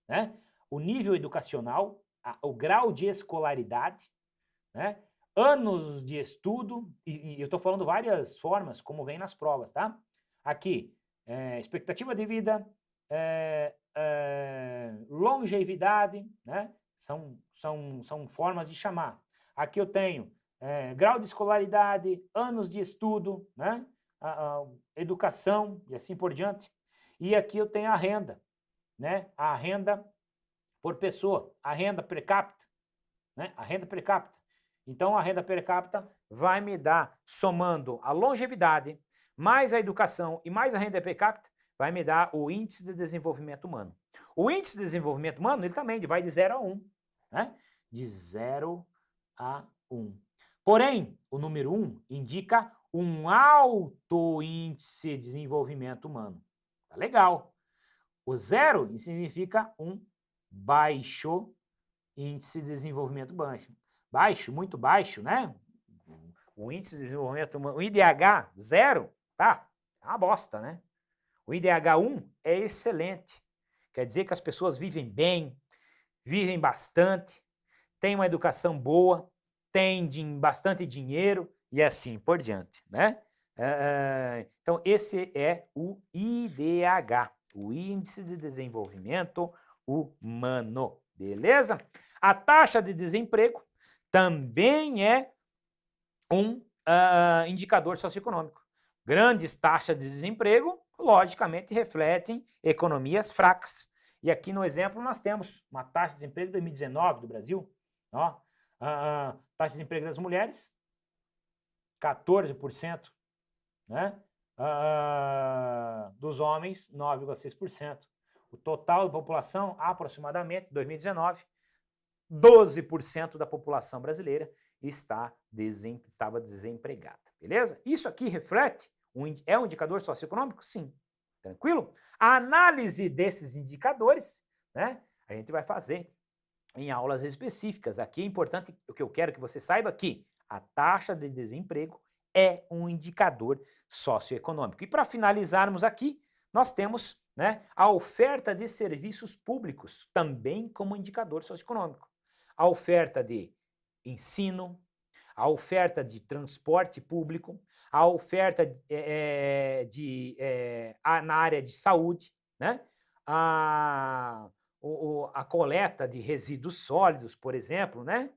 né? O nível educacional, o grau de escolaridade, né? Anos de estudo, e eu estou falando várias formas, como vem nas provas, tá? Aqui, expectativa de vida, longevidade, né? São formas de chamar. Aqui eu tenho grau de escolaridade, anos de estudo, né? Educação e assim por diante. E aqui eu tenho a renda, né? A renda por pessoa, a renda per capita, né? A renda per capita. Então, a renda per capita vai me dar, somando a longevidade, mais a educação e mais a renda per capita, vai me dar o Índice de Desenvolvimento Humano. O Índice de Desenvolvimento Humano, ele também vai de 0 a 1, né? De 0 a 1. Porém, o número 1 indica um alto índice de desenvolvimento humano. Tá legal. O 0 significa um baixo índice de desenvolvimento baixo. Baixo, muito baixo, né? O índice de desenvolvimento humano, o IDH 0, tá? É uma bosta, né? O IDH 1 é excelente. quer dizer que as pessoas vivem bem, vivem bastante, têm uma educação boa, têm bastante dinheiro e assim por diante, né? Então, esse é o IDH, o Índice de Desenvolvimento Humano, beleza? A taxa de desemprego também é um indicador socioeconômico. Grandes taxas de desemprego, logicamente, refletem economias fracas. E aqui no exemplo nós temos uma taxa de desemprego de 2019 do Brasil. Ó, taxa de desemprego das mulheres, 14%. Né? Dos homens, 9,6%. O total da população, aproximadamente, 2019, 12% da população brasileira estava desempregada, beleza? Isso aqui reflete, é um indicador socioeconômico? Sim. Tranquilo? A análise desses indicadores, né, a gente vai fazer em aulas específicas. Aqui é importante, o que eu quero que você saiba que a taxa de desemprego é um indicador socioeconômico. E para finalizarmos aqui, nós temos, né, a oferta de serviços públicos, também como indicador socioeconômico. A oferta de ensino, a oferta de transporte público, a oferta na área de saúde, né? A coleta de resíduos sólidos, por exemplo, né?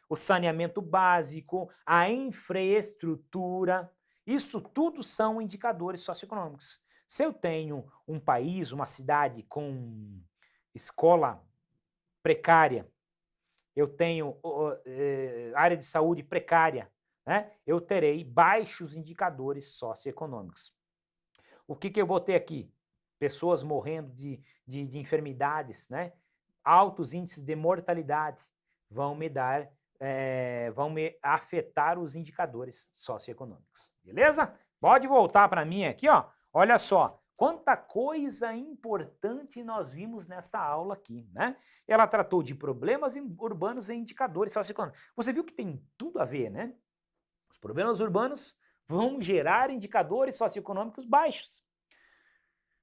O saneamento básico, a infraestrutura, isso tudo são indicadores socioeconômicos. Se eu tenho um país, uma cidade com escola precária, eu tenho área de saúde precária, né? Eu terei baixos indicadores socioeconômicos. O que eu vou ter aqui? Pessoas morrendo de enfermidades, né? Altos índices de mortalidade vão me afetar os indicadores socioeconômicos. Beleza? Pode voltar para mim aqui, ó. Olha só. Quanta coisa importante nós vimos nessa aula aqui, né? Ela tratou de problemas urbanos e indicadores socioeconômicos. Você viu que tem tudo a ver, né? Os problemas urbanos vão gerar indicadores socioeconômicos baixos.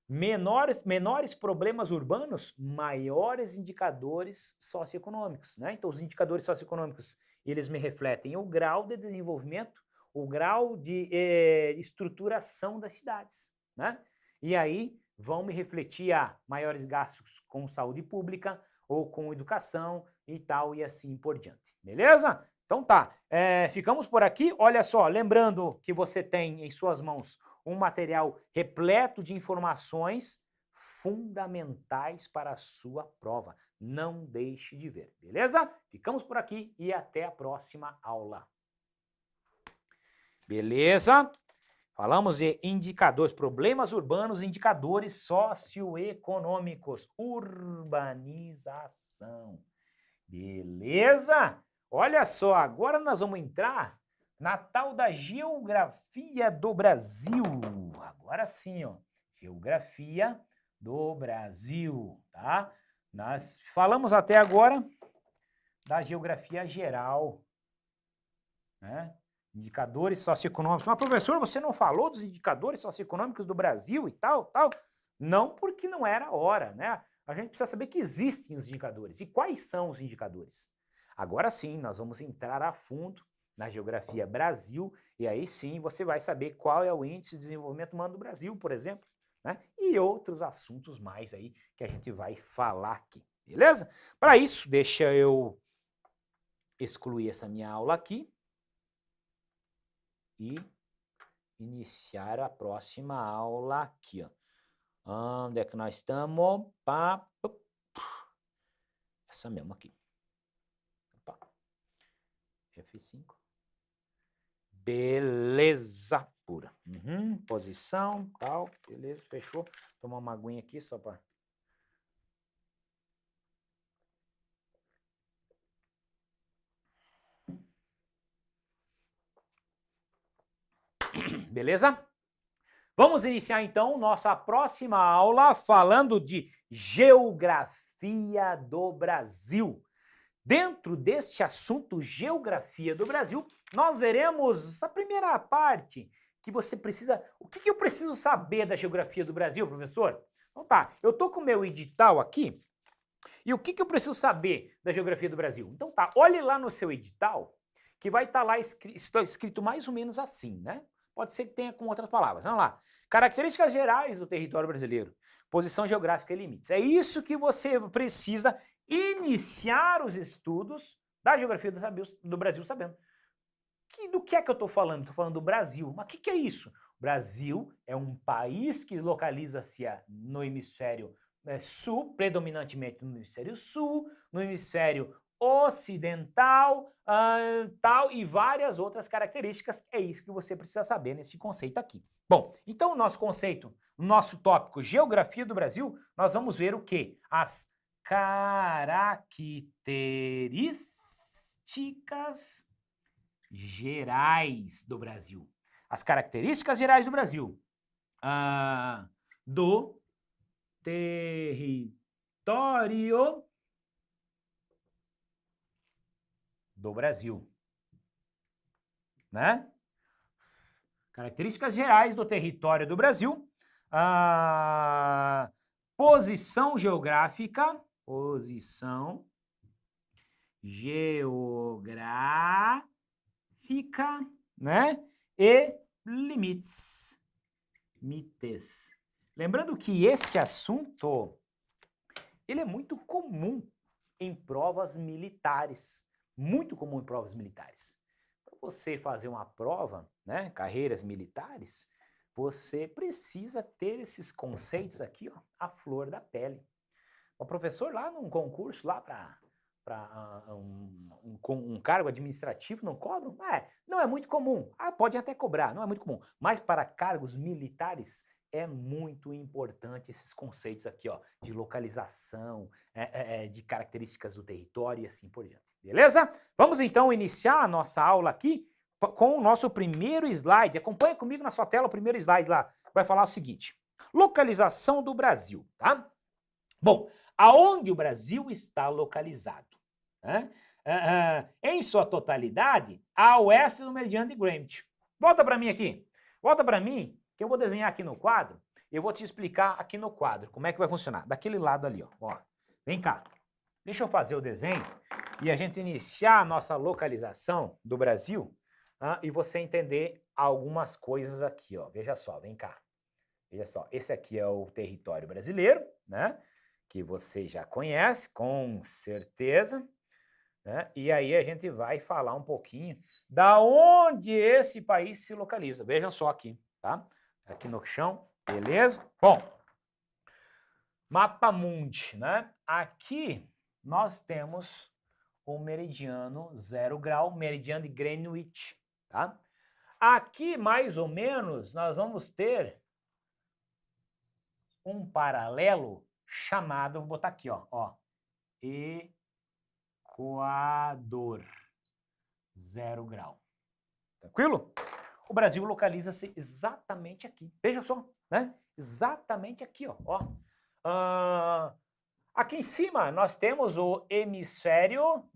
Menores problemas urbanos, maiores indicadores socioeconômicos, né? Então, os indicadores socioeconômicos, eles me refletem o grau de desenvolvimento, o grau de estruturação das cidades, né? E aí vão me refletir a maiores gastos com saúde pública ou com educação e tal, e assim por diante. Beleza? Então tá, ficamos por aqui. Olha só, lembrando que você tem em suas mãos um material repleto de informações fundamentais para a sua prova. Não deixe de ver, beleza? Ficamos por aqui e até a próxima aula. Beleza? Falamos de indicadores, problemas urbanos, indicadores socioeconômicos, urbanização. Beleza? Olha só, agora nós vamos entrar na tal da geografia do Brasil. Agora sim, ó, geografia do Brasil, tá? Nós falamos até agora da geografia geral, né? Indicadores socioeconômicos. Mas, professor, você não falou dos indicadores socioeconômicos do Brasil e tal, tal? Não, porque não era a hora, né? A gente precisa saber que existem os indicadores. E quais são os indicadores? Agora sim, nós vamos entrar a fundo na geografia Brasil, e aí sim você vai saber qual é o índice de desenvolvimento humano do Brasil, por exemplo, né? E outros assuntos mais aí que a gente vai falar aqui, beleza? Para isso, deixa eu excluir essa minha aula aqui e iniciar a próxima aula aqui, ó. Onde é que nós estamos? Essa mesmo aqui. Opa. F5. Beleza pura. Posição, tal, beleza, fechou. Tomar uma aguinha aqui só para... Beleza? Vamos iniciar então nossa próxima aula falando de geografia do Brasil. Dentro deste assunto, geografia do Brasil, nós veremos a primeira parte que você precisa... O que eu preciso saber da geografia do Brasil, professor? Então tá, eu tô com o meu edital aqui, e o que eu preciso saber da geografia do Brasil? Então tá, olhe lá no seu edital, que vai estar lá escrito mais ou menos assim, né? Pode ser que tenha com outras palavras. Vamos lá. Características gerais do território brasileiro, posição geográfica e limites. É isso que você precisa iniciar os estudos da geografia do Brasil sabendo. Do que é que eu estou falando? Estou falando do Brasil. Mas o que é isso? O Brasil é um país que localiza-se no hemisfério sul, predominantemente no hemisfério sul, no hemisfério ocidental, tal, e várias outras características. É isso que você precisa saber nesse conceito aqui. Bom, então o nosso conceito, o nosso tópico Geografia do Brasil, nós vamos ver o quê? As características gerais do Brasil. As características gerais do Brasil. Do território do Brasil. Né? Características gerais do território do Brasil. Posição geográfica. Posição geográfica, né? E limites. Mites. Lembrando que esse assunto, ele é muito comum em provas militares. Muito comum em provas militares. Para você fazer uma prova, né, carreiras militares, você precisa ter esses conceitos aqui, ó, à flor da pele. O professor lá num concurso, lá para um cargo administrativo, não cobram? Não é muito comum. Pode até cobrar, não é muito comum. Mas para cargos militares é muito importante esses conceitos aqui, ó, de localização, de características do território e assim por diante. Beleza? Vamos então iniciar a nossa aula aqui com o nosso primeiro slide. Acompanha comigo na sua tela o primeiro slide lá. Vai falar o seguinte: localização do Brasil, tá? Bom, aonde o Brasil está localizado? Né? Em sua totalidade, a oeste do meridiano de Greenwich. Volta para mim aqui. Volta para mim, que eu vou desenhar aqui no quadro. Eu vou te explicar aqui no quadro como é que vai funcionar. Daquele lado ali, ó. Vem cá. Deixa eu fazer o desenho e a gente iniciar a nossa localização do Brasil e você entender algumas coisas aqui, ó. Veja só, vem cá. Veja só, esse aqui é o território brasileiro, né? Que você já conhece, com certeza, né? E aí a gente vai falar um pouquinho da onde esse país se localiza. Vejam só aqui, tá? Aqui no chão, beleza? Bom, mapa mundi, né? Aqui nós temos o meridiano 0 grau, meridiano de Greenwich, tá? Aqui, mais ou menos, nós vamos ter um paralelo chamado, vou botar aqui, ó, Equador, 0 grau. Tranquilo? O Brasil localiza-se exatamente aqui. Veja só, né? Exatamente aqui, ó. Aqui em cima nós temos o hemisfério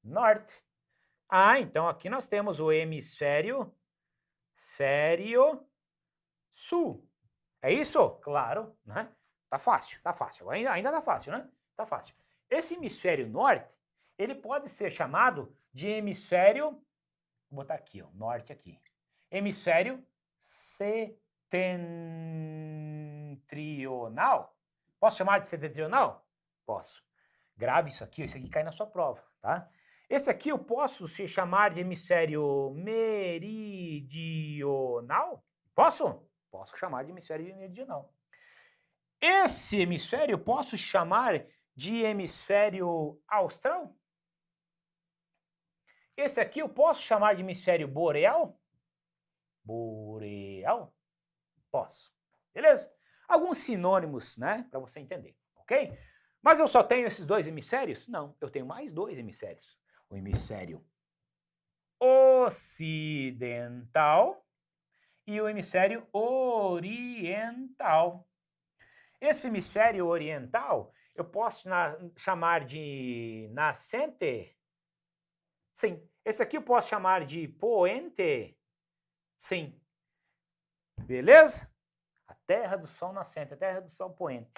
norte. Então aqui nós temos o hemisfério sul. É isso? Claro, né? Tá fácil, tá fácil. Ainda tá fácil, né? Tá fácil. Esse hemisfério norte, ele pode ser chamado de hemisfério, vou botar aqui, ó, norte aqui. Hemisfério setentrional. Posso chamar de setentrional? Posso. Grave isso aqui cai na sua prova, tá? Esse aqui eu posso se chamar de hemisfério meridional? Posso? Posso chamar de hemisfério meridional. Esse hemisfério eu posso chamar de hemisfério austral? Esse aqui eu posso chamar de hemisfério boreal? Boreal? Posso. Beleza? Alguns sinônimos, né, para você entender, ok? Mas eu só tenho esses dois hemisférios? Não, eu tenho mais dois hemisférios. O hemisfério ocidental e o hemisfério oriental. Esse hemisfério oriental eu posso chamar de nascente? Sim. Esse aqui eu posso chamar de poente? Sim. Beleza? A terra do sol nascente, a terra do sol poente.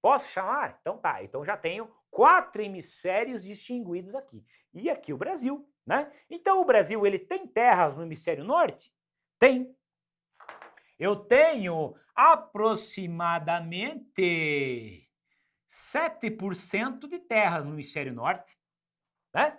Posso chamar? Então tá, então já tenho 4 hemisférios distinguidos aqui. E aqui o Brasil, né? Então o Brasil, ele tem terras no hemisfério norte? Tem. Eu tenho aproximadamente 7% de terras no hemisfério norte, né?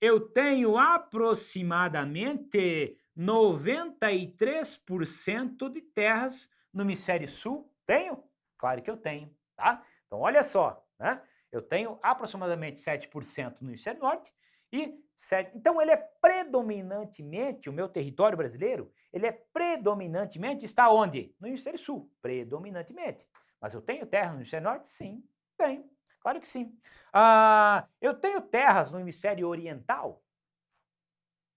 Eu tenho aproximadamente 93% de terras no hemisfério sul. Tenho? Claro que eu tenho, tá? Então, olha só, né? Eu tenho aproximadamente 7% no hemisfério norte e 7%. Então, ele é predominantemente, o meu território brasileiro, ele é predominantemente, está onde? No hemisfério sul, predominantemente. Mas eu tenho terra no hemisfério norte? Sim, tenho. Claro que sim. Eu tenho terras no hemisfério oriental?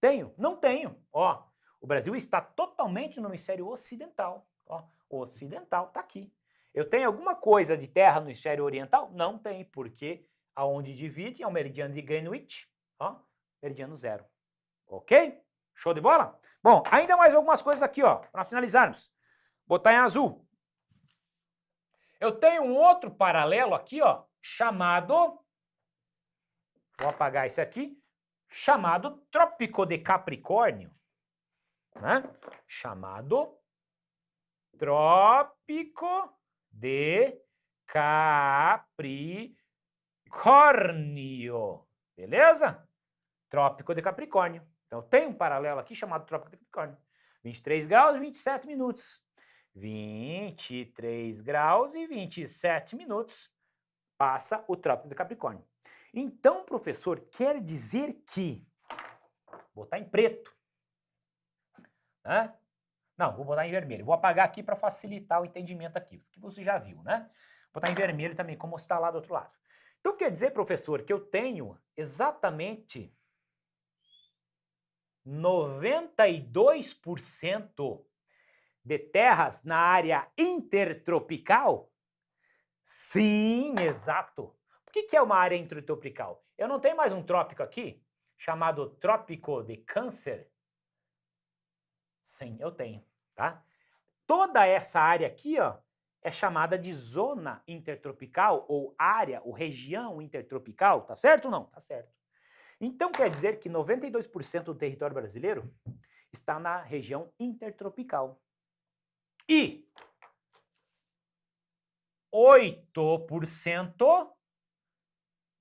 Tenho? Não tenho. Ó, o Brasil está totalmente no hemisfério ocidental. Ó, ocidental, tá aqui. Eu tenho alguma coisa de terra no hemisfério oriental? Não tem, porque aonde divide é o meridiano de Greenwich, ó, meridiano zero. Ok? Show de bola? Bom, ainda mais algumas coisas aqui, ó, para nós finalizarmos. Botar em azul. Eu tenho um outro paralelo aqui, ó, chamado, vou apagar esse aqui, chamado Trópico de Capricórnio, né? Chamado Trópico de Capricórnio, beleza? Trópico de Capricórnio. Então tem um paralelo aqui chamado Trópico de Capricórnio. 23 graus e 27 minutos. 23 graus e 27 minutos passa o Trópico de Capricórnio. Então, professor, quer dizer que, vou botar em preto, né? Não, vou botar em vermelho. Vou apagar aqui para facilitar o entendimento aqui, que você já viu, né? Vou botar em vermelho também, como está lá do outro lado. Então, quer dizer, professor, que eu tenho exatamente 92% de terras na área intertropical? Sim, exato. O que é uma área intertropical? Eu não tenho mais um trópico aqui, chamado Trópico de Câncer? Sim, eu tenho, tá? Toda essa área aqui, ó, é chamada de zona intertropical ou área ou região intertropical, tá certo ou não? Tá certo. Então quer dizer que 92% do território brasileiro está na região intertropical. E 8%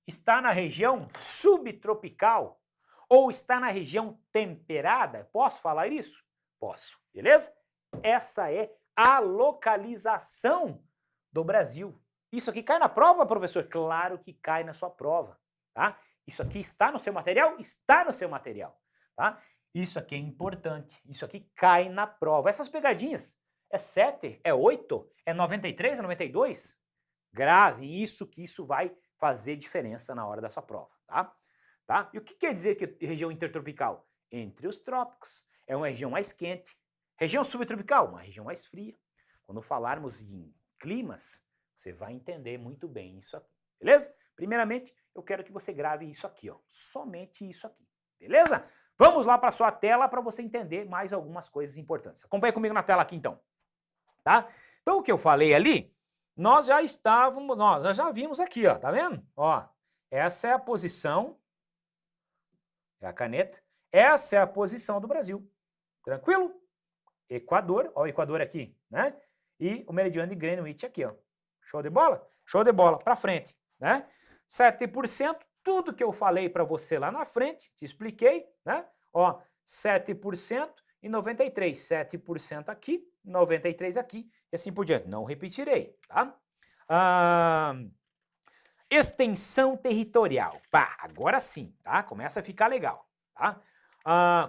está na região subtropical ou está na região temperada. Posso falar isso? Posso, beleza? Essa é a localização do Brasil. Isso aqui cai na prova, professor? Claro que cai na sua prova, tá? Isso aqui está no seu material? Está no seu material, tá? Isso aqui é importante, isso aqui cai na prova. Essas pegadinhas, é 7, é 8, é 93, é 92? Grave isso, que isso vai fazer diferença na hora da sua prova, tá? E o que quer dizer que região intertropical? Entre os trópicos, é uma região mais quente. Região subtropical, uma região mais fria. Quando falarmos em climas, você vai entender muito bem isso aqui, beleza? Primeiramente, eu quero que você grave isso aqui, ó, somente isso aqui, beleza? Vamos lá para a sua tela para você entender mais algumas coisas importantes. Acompanhe comigo na tela aqui, então, tá? Então, o que eu falei ali, nós já vimos aqui, ó, tá vendo? Ó, essa é a posição, é a caneta, essa é a posição do Brasil, tranquilo? Equador, ó o Equador aqui, né? E o meridiano de Greenwich aqui, ó. Show de bola? Show de bola, para frente, né? 7%, tudo que eu falei para você lá na frente, te expliquei, né? Ó, 7% e 93, 7% aqui, 93 aqui, e assim por diante. Não repetirei, tá? Extensão territorial. Pá, agora sim, tá? Começa a ficar legal, tá?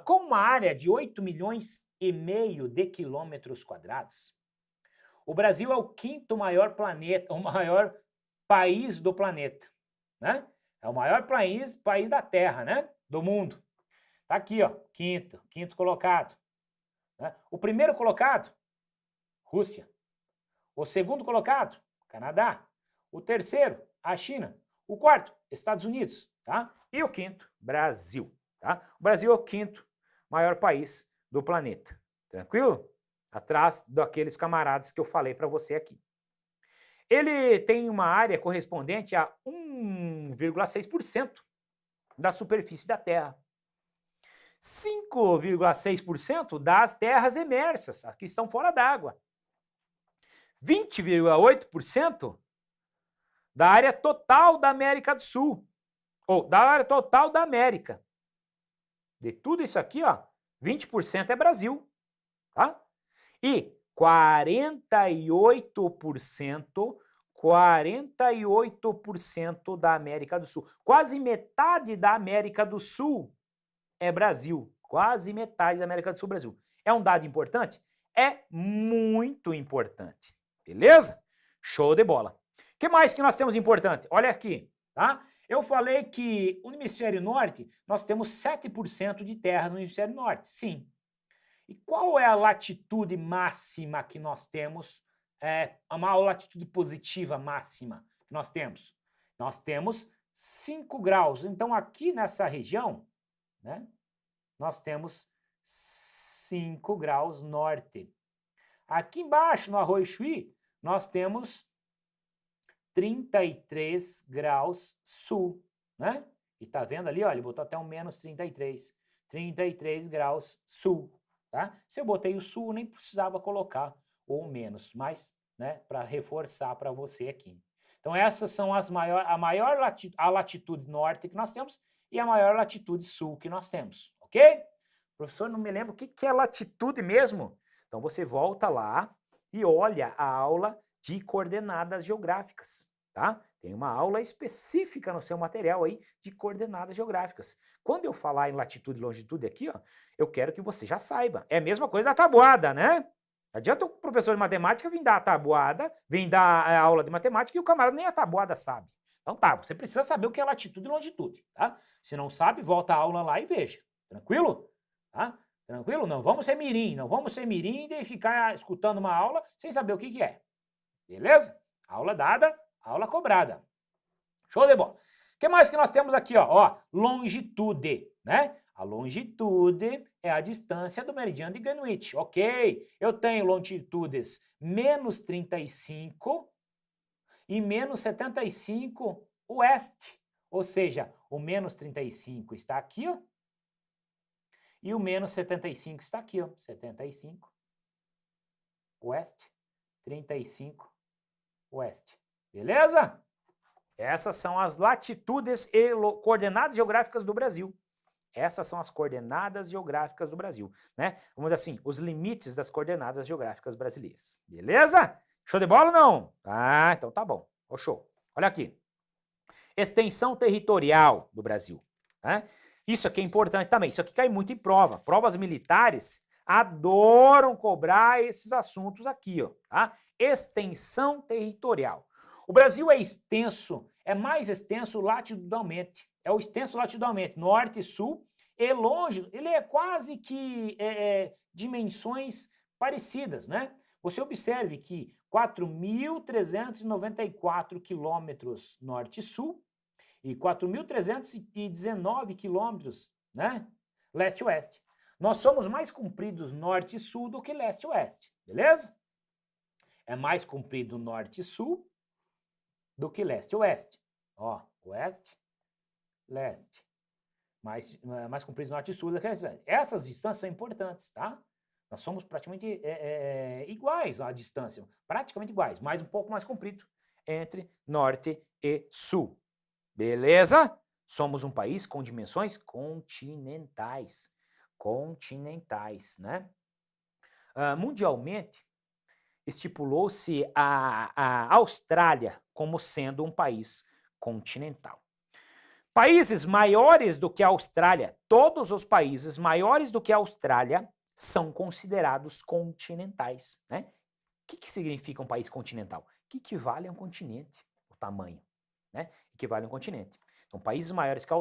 Com uma área de 8 milhões e meio de quilômetros quadrados, o Brasil é o quinto maior planeta, o maior país do planeta, né? É o maior país da Terra, né? Do mundo. Tá aqui, ó, quinto colocado. Né? O primeiro colocado, Rússia. O segundo colocado, Canadá. O terceiro, a China. O quarto, Estados Unidos, tá? E o quinto, Brasil, tá? O Brasil é o quinto maior país do planeta, Tranquilo? Atrás daqueles camaradas que eu falei para você aqui. Ele tem uma área correspondente a 1,6% da superfície da Terra. 5,6% das terras emersas, as que estão fora d'água. 20,8% da área total da América do Sul, ou da área total da América. De tudo isso aqui, ó, 20% é Brasil, tá? E 48% da América do Sul. Quase metade da América do Sul é Brasil. Quase metade da América do Sul é Brasil. É um dado importante? É muito importante. Beleza? Show de bola. O que mais que nós temos importante? Olha aqui, tá? Eu falei que no hemisfério norte nós temos 7% de terras no hemisfério norte. Sim. E qual é a latitude máxima que nós temos? A maior latitude positiva máxima que nós temos? Nós temos 5 graus. Então, aqui nessa região, né, nós temos 5 graus norte. Aqui embaixo, no Arroio Chuí, nós temos 33 graus sul, né? E tá vendo ali, ó, ele botou até um menos 33. 33 graus sul. Tá? Se eu botei o sul, nem precisava colocar o menos, mas, né, para reforçar para você aqui. Então, essas são a maior latitude norte que nós temos e a maior latitude sul que nós temos, ok? Professor, não me lembro o que é latitude mesmo? Então, você volta lá e olha a aula de coordenadas geográficas, tá? Tem uma aula específica no seu material aí de coordenadas geográficas. Quando eu falar em latitude e longitude aqui, ó, eu quero que você já saiba. É a mesma coisa da tabuada, né? Não adianta o professor de matemática vir dar a tabuada, vir dar a aula de matemática e o camarada nem a tabuada sabe. Então tá, você precisa saber o que é latitude e longitude, tá? Se não sabe, volta a aula lá e veja. Tranquilo? Tá? Tranquilo? Não vamos ser mirim, não vamos ser mirim e ficar escutando uma aula sem saber o que é. Beleza? Aula dada, aula cobrada. Show de bola. O que mais que nós temos aqui, ó? Longitude, né? A longitude é a distância do meridiano de Greenwich. Ok, eu tenho longitudes menos 35 e menos 75 oeste. Ou seja, o menos 35 está aqui, ó. E o menos 75 está aqui, ó. 75 oeste, 35 oeste. Beleza? Essas são as latitudes e coordenadas geográficas do Brasil. Essas são as coordenadas geográficas do Brasil, né? Vamos dizer assim, os limites das coordenadas geográficas brasileiras. Beleza? Show de bola ou não? Ah, então tá bom. Ô, show. Olha aqui. Extensão territorial do Brasil, né? Isso aqui é importante também. Isso aqui cai muito em prova. Provas militares adoram cobrar esses assuntos aqui, ó, tá? Extensão territorial. O Brasil é extenso, é mais extenso latitudinalmente. É o extenso latitudinalmente, norte e sul, e longe, ele é quase que dimensões parecidas, né? Você observe que 4.394 quilômetros norte e sul e 4.319 quilômetros, né, leste e oeste. Nós somos mais compridos norte e sul do que leste e oeste, beleza? É mais comprido norte e sul do que leste e oeste. Ó, oeste, leste. Mais comprido norte e sul do que leste e oeste. Essas distâncias são importantes, tá? Nós somos praticamente iguais à distância, praticamente iguais, mas um pouco mais comprido entre norte e sul. Beleza? Somos um país com dimensões continentais. Continentais, né? Mundialmente, estipulou-se a Austrália como sendo um país continental. Países maiores do que a Austrália, todos os países maiores do que a Austrália são considerados continentais, né? O que significa um país continental? Que equivale a um continente, o tamanho, né? Equivale a um continente. Então, países maiores que a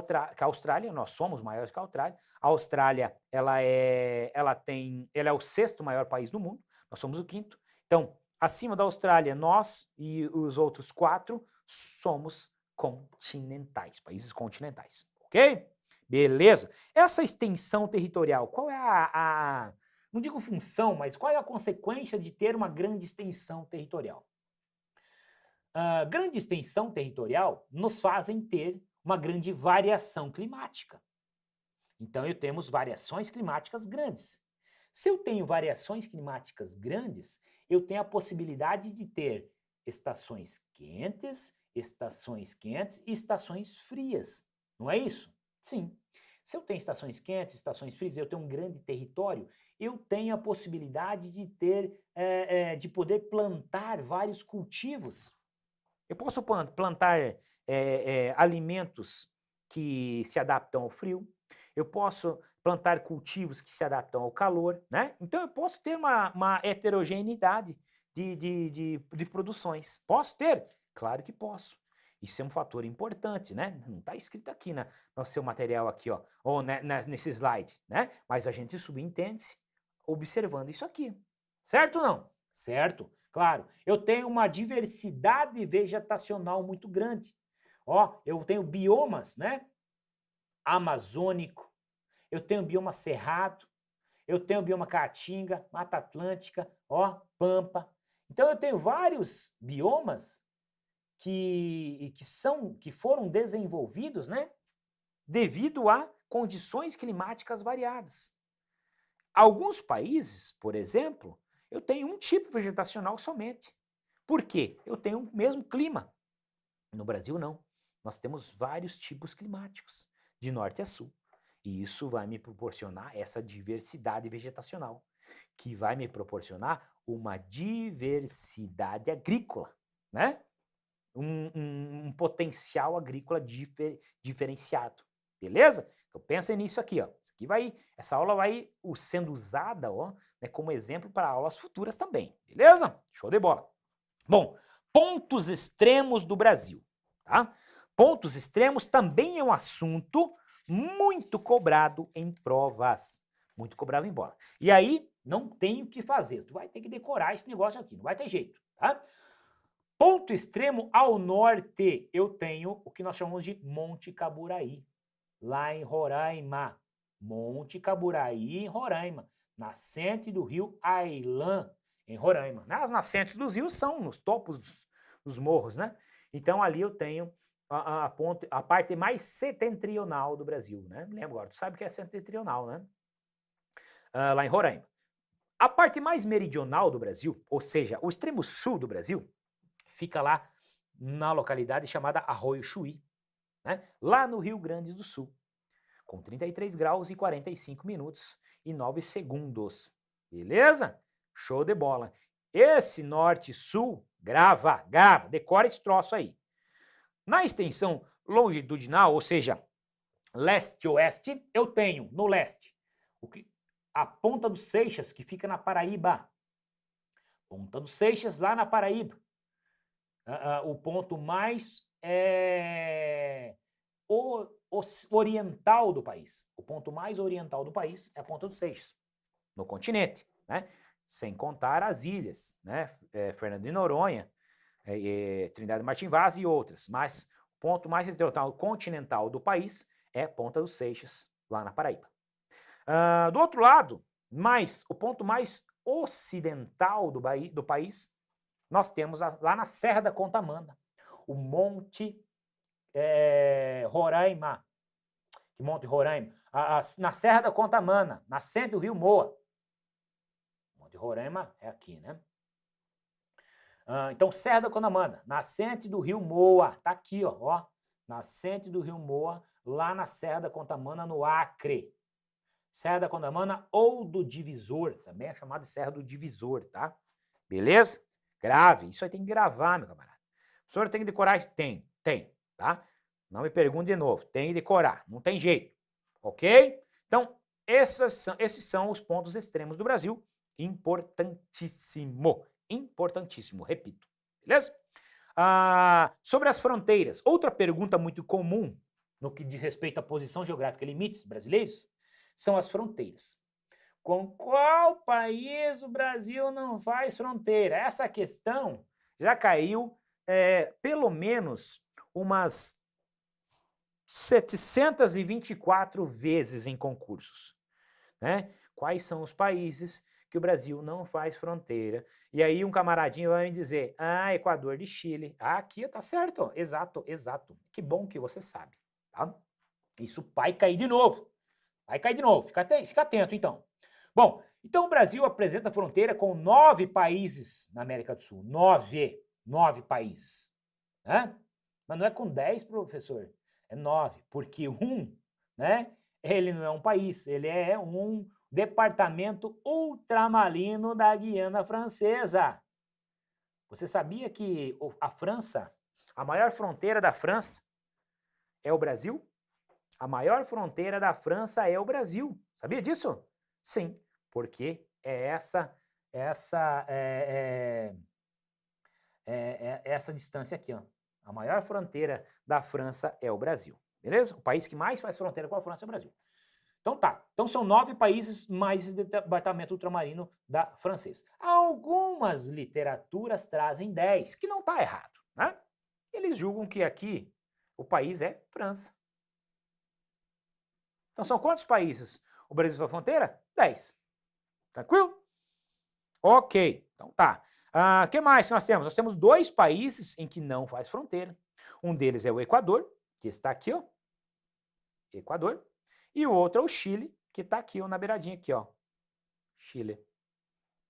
Austrália, nós somos maiores que a Austrália. A Austrália, ela é o 6º maior país do mundo, nós somos o 5º. Então, acima da Austrália, nós e os outros 4 somos continentais, países continentais, ok? Beleza? Essa extensão territorial, qual é não digo função, mas qual é a consequência de ter uma grande extensão territorial? A grande extensão territorial nos fazem ter uma grande variação climática. Então, temos variações climáticas grandes. Se eu tenho variações climáticas grandes, eu tenho a possibilidade de ter estações quentes e estações frias. Não é isso? Sim. Se eu tenho estações quentes, estações frias, eu tenho um grande território, eu tenho a possibilidade de de poder plantar vários cultivos. Eu posso plantar alimentos que se adaptam ao frio, eu posso plantar cultivos que se adaptam ao calor, né? Então eu posso ter uma heterogeneidade de produções. Posso ter? Claro que posso. Isso é um fator importante, né? Não está escrito aqui no seu material aqui, ó, ou nesse slide, né? Mas a gente subentende-se observando isso aqui. Certo ou não? Certo, claro. Eu tenho uma diversidade vegetacional muito grande. Ó, eu tenho biomas, né? Amazônico, eu tenho bioma cerrado, eu tenho bioma caatinga, Mata Atlântica, ó, Pampa. Então eu tenho vários biomas que foram desenvolvidos, né, devido a condições climáticas variadas. Alguns países, por exemplo, eu tenho um tipo vegetacional somente. Por quê? Eu tenho o mesmo clima. No Brasil, não. Nós temos vários tipos climáticos, de norte a sul. E isso vai me proporcionar essa diversidade vegetacional, que vai me proporcionar uma diversidade agrícola, né? Um potencial agrícola diferenciado, beleza? Então pensem nisso aqui, ó. Isso aqui essa aula vai sendo usada, ó, né, como exemplo para aulas futuras também, beleza? Show de bola. Bom, pontos extremos do Brasil, tá? Pontos extremos também é um assunto muito cobrado em provas, muito cobrado em bola. E aí não tem o que fazer, tu vai ter que decorar esse negócio aqui, não vai ter jeito, tá? Ponto extremo ao norte, eu tenho o que nós chamamos de Monte Caburaí, lá em Roraima. Monte Caburaí, em Roraima, nascente do rio Ailã, em Roraima. As nascentes dos rios são nos topos dos morros, né? Então ali eu tenho a parte mais setentrional do Brasil, né? Me lembro agora, tu sabe o que é setentrional, né? Lá em Roraima. A parte mais meridional do Brasil, ou seja, o extremo sul do Brasil, fica lá na localidade chamada Arroio Chuí, né? Lá no Rio Grande do Sul, com 33 graus e 45 minutos e 9 segundos. Beleza? Show de bola. Esse norte-sul, grava, decora esse troço aí. Na extensão longitudinal, ou seja, leste-oeste, eu tenho no leste a Ponta dos Seixas, que fica na Paraíba. Ponta dos Seixas, lá na Paraíba. O ponto mais oriental do país. O ponto mais oriental do país é a Ponta dos Seixas, no continente, né? Sem contar as ilhas, né? Fernando de Noronha, Trindade Martim Vaz e outras. Mas o ponto mais continental do país é Ponta dos Seixas, lá na Paraíba. Do outro lado, o ponto mais ocidental do país, nós temos lá na Serra da Contamana, o Monte Roraima. Que Monte Roraima? Na Serra da Contamana, nascente do rio Moa. Monte Roraima é aqui, né? Então, Serra da Contamana, nascente do rio Moa, tá aqui, ó, nascente do rio Moa, lá na Serra da Contamana, no Acre. Serra da Contamana ou do Divisor, também é chamado de Serra do Divisor, tá? Beleza? Grave, isso aí tem que gravar, meu camarada. Professor, tem que decorar isso? Tem, tá? Não me pergunte de novo, tem que decorar, não tem jeito, ok? Então, esses são os pontos extremos do Brasil, importantíssimo, repito, beleza? Sobre as fronteiras, outra pergunta muito comum no que diz respeito à posição geográfica e limites brasileiros são as fronteiras. Com qual país o Brasil não faz fronteira? Essa questão já caiu pelo menos umas 724 vezes em concursos, né? quais são os países que o Brasil não faz fronteira. E aí um camaradinho vai me dizer, Equador de Chile. Aqui tá certo, exato, exato. Que bom que você sabe, tá? Isso vai cair de novo. Vai cair de novo, fica atento então. Bom, então o Brasil apresenta fronteira com 9 países na América do Sul. 9 países. Né? Mas não é com 10, professor. É 9, porque né? Ele não é um país, ele é um departamento ultramarino da Guiana Francesa. Você sabia que a França, a maior fronteira da França é o Brasil? A maior fronteira da França é o Brasil. Sabia disso? Sim, porque é essa distância aqui, ó. A maior fronteira da França é o Brasil. Beleza? O país que mais faz fronteira com a França é o Brasil. Então tá. Então são 9 países mais esse departamento ultramarino da francês. Algumas literaturas trazem 10, que não está errado, né? Eles julgam que aqui o país é França. Então são quantos países o Brasil faz fronteira? 10. Tranquilo? Ok. Então tá. O que mais que nós temos? Nós temos 2 países em que não faz fronteira. Um deles é o Equador, que está aqui, ó. Equador. E o outro é o Chile, que está aqui, ó, na beiradinha aqui, ó. Chile.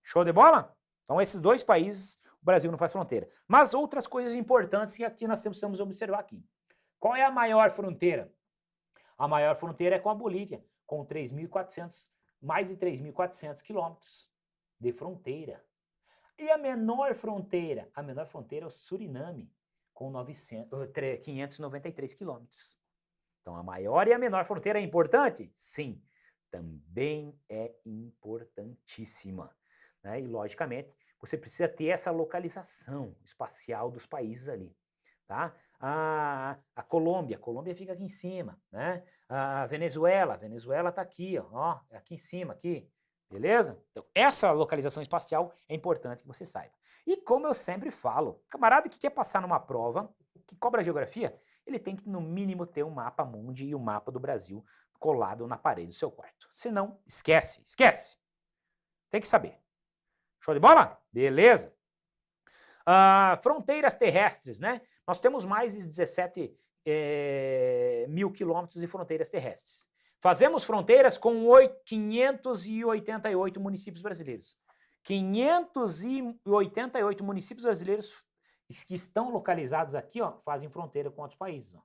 Show de bola? Então esses 2 países, o Brasil não faz fronteira. Mas outras coisas importantes que aqui nós precisamos observar aqui. Qual é a maior fronteira? A maior fronteira é com a Bolívia, com 3.400, mais de 3.400 quilômetros de fronteira. E a menor fronteira? A menor fronteira é o Suriname, com 593 quilômetros. Então, a maior e a menor fronteira é importante? Sim, também é importantíssima. Né? E, logicamente, você precisa ter essa localização espacial dos países ali. Tá? A Colômbia fica aqui em cima. Né? A Venezuela está aqui, ó, aqui em cima, aqui. Beleza? Então, essa localização espacial é importante que você saiba. E como eu sempre falo, camarada que quer passar numa prova, que cobra geografia, ele tem que, no mínimo, ter um mapa mundi e um mapa do Brasil colado na parede do seu quarto. Senão, esquece. Tem que saber. Show de bola? Beleza. Fronteiras terrestres, né? Nós temos mais de 17 mil quilômetros de fronteiras terrestres. Fazemos fronteiras com 588 municípios brasileiros. 588 municípios brasileiros que estão localizados aqui, ó, fazem fronteira com outros países. Ó.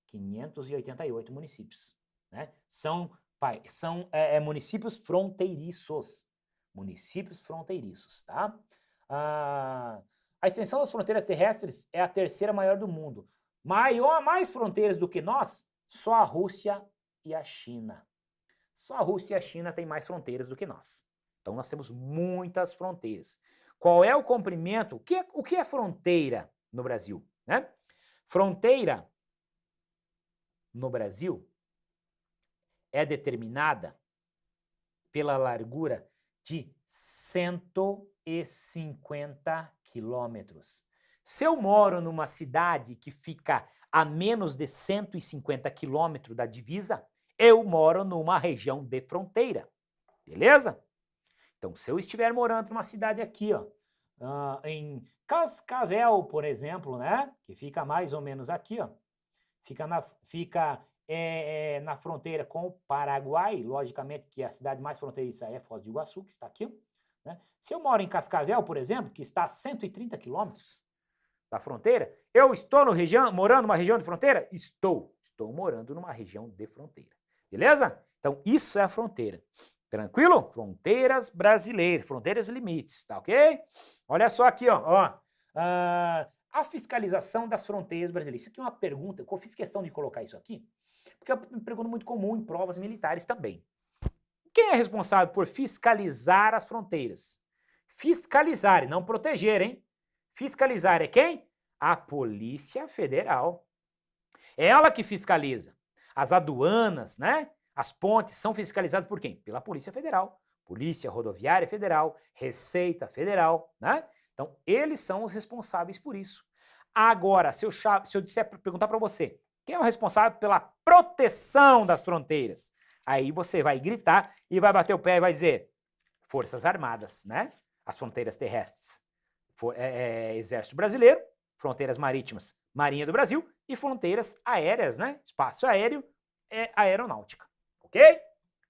588 municípios. Né? São municípios fronteiriços. Municípios fronteiriços, tá? A extensão das fronteiras terrestres é a 3ª maior do mundo. Mais fronteiras do que nós, só a Rússia e a China. Só a Rússia e a China têm mais fronteiras do que nós. Então nós temos muitas fronteiras. Qual é o comprimento? O que é fronteira no Brasil? Né? Fronteira no Brasil é determinada pela largura de 150 quilômetros. Se eu moro numa cidade que fica a menos de 150 quilômetros da divisa, eu moro numa região de fronteira. Beleza? Então, se eu estiver morando numa cidade aqui, ó, em Cascavel, por exemplo, né, que fica mais ou menos aqui, ó, fica na fronteira com o Paraguai, logicamente que a cidade mais fronteiriça é Foz do Iguaçu, que está aqui. Né? Se eu moro em Cascavel, por exemplo, que está a 130 quilômetros da fronteira, eu estou morando numa região de fronteira? Estou morando numa região de fronteira. Beleza? Então, isso é a fronteira. Tranquilo? Fronteiras brasileiras, fronteiras e limites, tá ok? Olha só aqui, ó. A fiscalização das fronteiras brasileiras. Isso aqui é uma pergunta, eu fiz questão de colocar isso aqui, porque é uma pergunta muito comum em provas militares também. Quem é responsável por fiscalizar as fronteiras? Fiscalizar e não proteger, hein? Fiscalizar é quem? A Polícia Federal. É ela que fiscaliza. As aduanas, né? As pontes são fiscalizadas por quem? Pela Polícia Federal. Polícia Rodoviária Federal, Receita Federal, né? Então, eles são os responsáveis por isso. Agora, se eu perguntar para você, quem é o responsável pela proteção das fronteiras? Aí você vai gritar e vai bater o pé e vai dizer Forças Armadas, né? As fronteiras terrestres, Exército Brasileiro, fronteiras marítimas, Marinha do Brasil e fronteiras aéreas, né? Espaço aéreo, aeronáutica, ok?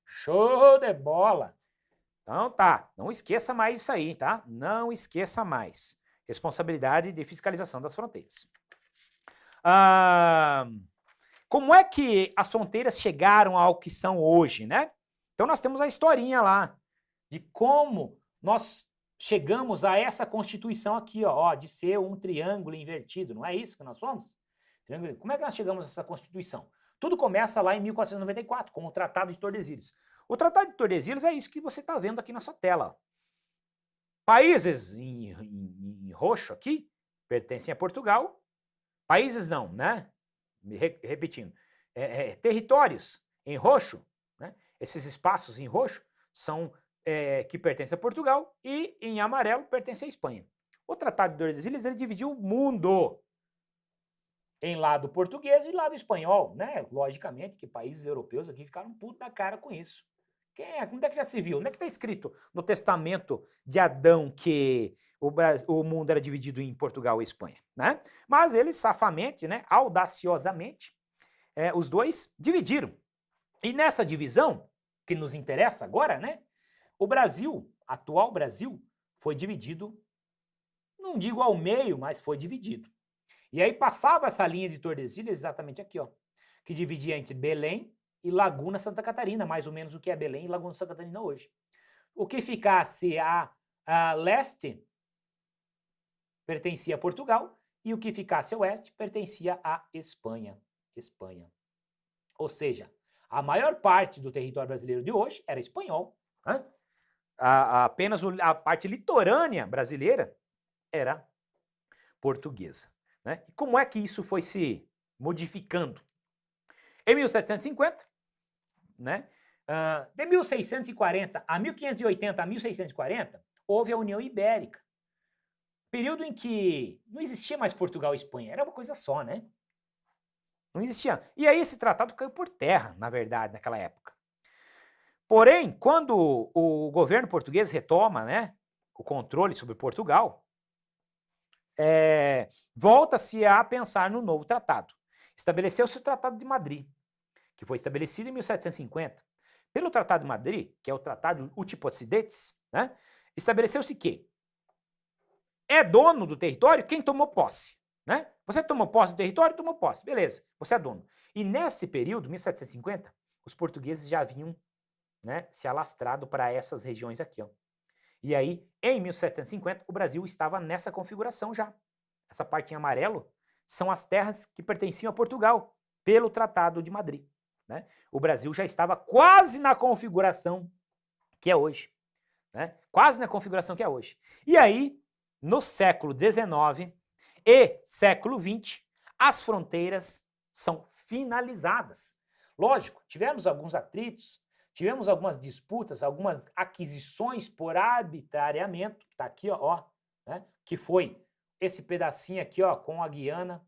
Show de bola! Então tá, não esqueça mais isso aí, tá? Não esqueça mais. Responsabilidade de fiscalização das fronteiras. Como é que as fronteiras chegaram ao que são hoje, né? Então nós temos a historinha lá de como nós chegamos a essa Constituição aqui, ó, de ser um triângulo invertido, não é isso que nós somos? Como é que nós chegamos a essa Constituição? Tudo começa lá em 1494, com o Tratado de Tordesilhas. O Tratado de Tordesilhas é isso que você está vendo aqui na sua tela. Países em roxo aqui pertencem a Portugal. Países não, né? Repetindo. Territórios em roxo, né? Esses espaços em roxo são que pertencem a Portugal e em amarelo pertencem à Espanha. O Tratado de Tordesilhas ele dividiu o mundo em lado português e lado espanhol, né? Logicamente que países europeus aqui ficaram putos da cara com isso. Onde é que já se viu? Onde é que está escrito no testamento de Adão que o mundo era dividido em Portugal e Espanha, né? Mas eles safamente, né, audaciosamente, os dois dividiram. E nessa divisão, que nos interessa agora, né, o Brasil, atual Brasil, foi dividido, não digo ao meio, mas foi dividido. E aí passava essa linha de Tordesilhas exatamente aqui, ó, que dividia entre Belém e Laguna Santa Catarina, mais ou menos o que é Belém e Laguna Santa Catarina hoje. O que ficasse a leste pertencia a Portugal e o que ficasse a oeste pertencia à Espanha. Ou seja, a maior parte do território brasileiro de hoje era espanhol. Né? Apenas a parte litorânea brasileira era portuguesa. Né? E como é que isso foi se modificando? Em 1750, né, de 1640 a 1580 a 1640, houve a União Ibérica. Período em que não existia mais Portugal e Espanha, era uma coisa só, né? Não existia. E aí esse tratado caiu por terra, na verdade, naquela época. Porém, quando o governo português retoma, né, o controle sobre Portugal, volta-se a pensar no novo tratado. Estabeleceu-se o Tratado de Madrid, que foi estabelecido em 1750. Pelo Tratado de Madrid, que é o Tratado Utipossidetes, né, estabeleceu-se que é dono do território quem tomou posse. Né? Você tomou posse do território, tomou posse, beleza, você é dono. E nesse período, 1750, os portugueses já haviam, né, se alastrado para essas regiões aqui. Ó. E aí, em 1750, o Brasil estava nessa configuração já. Essa parte em amarelo são as terras que pertenciam a Portugal, pelo Tratado de Madrid. Né? O Brasil já estava quase na configuração que é hoje. Né? Quase na configuração que é hoje. E aí, no século XIX e século XX, as fronteiras são finalizadas. Lógico, tivemos alguns atritos, tivemos algumas disputas, algumas aquisições por arbitrariamento, que está aqui, ó, né? Que foi esse pedacinho aqui, ó, com a Guiana,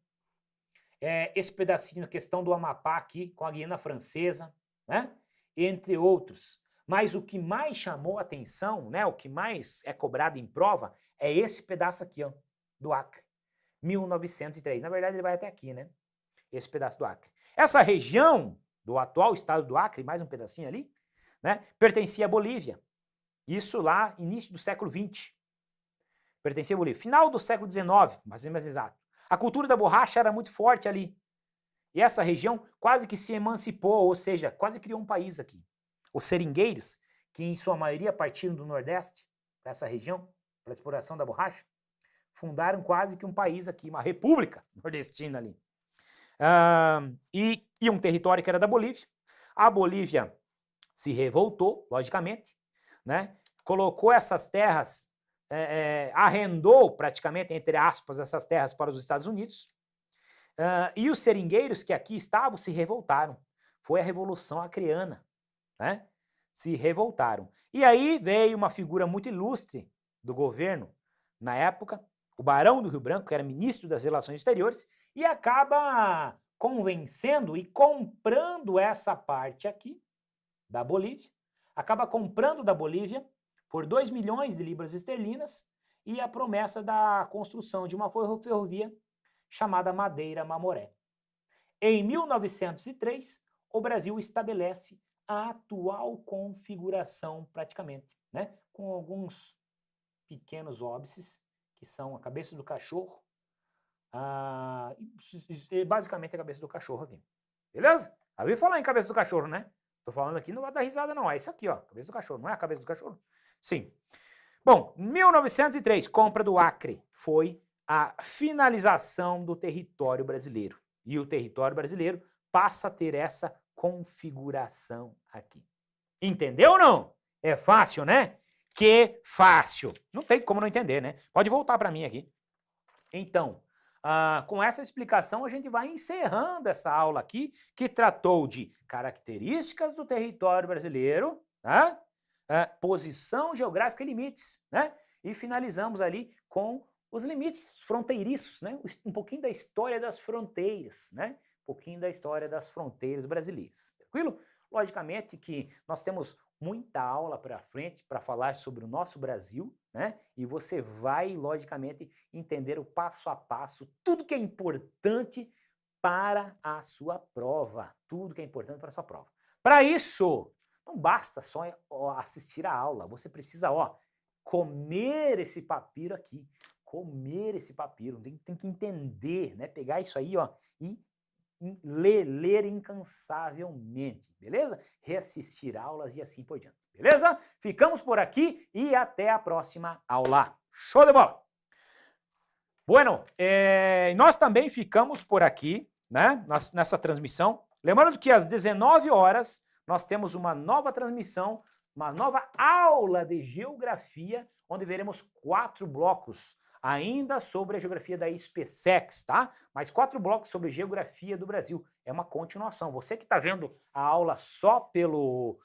esse pedacinho, a questão do Amapá aqui, com a Guiana Francesa, né? Entre outros. Mas o que mais chamou a atenção, né, o que mais é cobrado em prova, é esse pedaço aqui, ó, do Acre. 1903. Na verdade, ele vai até aqui, né? Esse pedaço do Acre. Essa região do atual estado do Acre, mais um pedacinho ali, né, pertencia à Bolívia. Isso lá, início do século XX. Pertencia à Bolívia. Final do século XIX, mais exato. A cultura da borracha era muito forte ali. E essa região quase que se emancipou, ou seja, quase criou um país aqui. Os seringueiros, que em sua maioria partiram do Nordeste, para essa região, para a exploração da borracha, fundaram quase que um país aqui, uma república nordestina ali. E um território que era da Bolívia. A Bolívia se revoltou, logicamente, né? Colocou essas terras, arrendou praticamente, entre aspas, essas terras para os Estados Unidos. E os seringueiros que aqui estavam se revoltaram. Foi a Revolução Acreana, né? Se revoltaram. E aí veio uma figura muito ilustre do governo na época, o Barão do Rio Branco, que era ministro das Relações Exteriores, e acaba convencendo e comprando essa parte aqui, da Bolívia, acaba comprando da Bolívia por 2 milhões de libras esterlinas e a promessa da construção de uma ferrovia chamada Madeira-Mamoré. Em 1903, o Brasil estabelece a atual configuração praticamente, né? Com alguns pequenos óbices, que são a cabeça do cachorro, basicamente a cabeça do cachorro aqui. Beleza? Eu ouvi falar em cabeça do cachorro, né? Tô falando aqui, não vai dar risada não, é isso aqui, ó, cabeça do cachorro, não é a cabeça do cachorro? Sim. Bom, 1903, compra do Acre, foi a finalização do território brasileiro. E o território brasileiro passa a ter essa configuração aqui. Entendeu ou não? É fácil, né? Que fácil. Não tem como não entender, né? Pode voltar para mim aqui. Então, com essa explicação, a gente vai encerrando essa aula aqui, que tratou de características do território brasileiro, tá? Posição geográfica e limites, né? E finalizamos ali com os limites fronteiriços, né? Um pouquinho da história das fronteiras, né? Um pouquinho da história das fronteiras brasileiras, tranquilo? Logicamente que nós temos muita aula para frente para falar sobre o nosso Brasil, né? E você vai, logicamente, entender o passo a passo, tudo que é importante para a sua prova, tudo que é importante para a sua prova. Para isso, não basta só assistir a aula, você precisa, comer esse papiro aqui, comer esse papiro, tem que entender, né? Pegar isso aí, e ler incansavelmente, beleza? Reassistir aulas e assim por diante, beleza? Ficamos por aqui e até a próxima aula. Show de bola! Bueno, nós também ficamos por aqui, né? Nessa transmissão. Lembrando que às 19 horas nós temos uma nova transmissão, uma nova aula de geografia, onde veremos 4 blocos ainda sobre a geografia da SpaceX, tá? Mais 4 blocos sobre geografia do Brasil. É uma continuação. Você que está vendo a aula só pela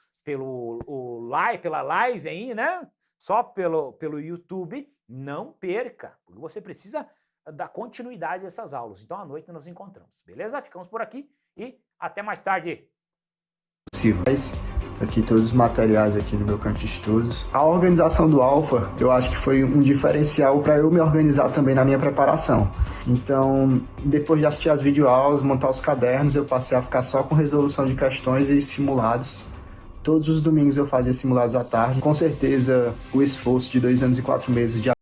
live aí, né? Só pelo YouTube, não perca, porque você precisa da continuidade dessas aulas. Então, à noite nos encontramos, beleza? Ficamos por aqui e até mais tarde. Aqui todos os materiais aqui no meu canto de estudos. A organização do Alpha, eu acho que foi um diferencial para eu me organizar também na minha preparação. Então, depois de assistir as videoaulas, montar os cadernos, eu passei a ficar só com resolução de questões e simulados. Todos os domingos eu fazia simulados à tarde. Com certeza, o esforço de 2 anos e 4 meses de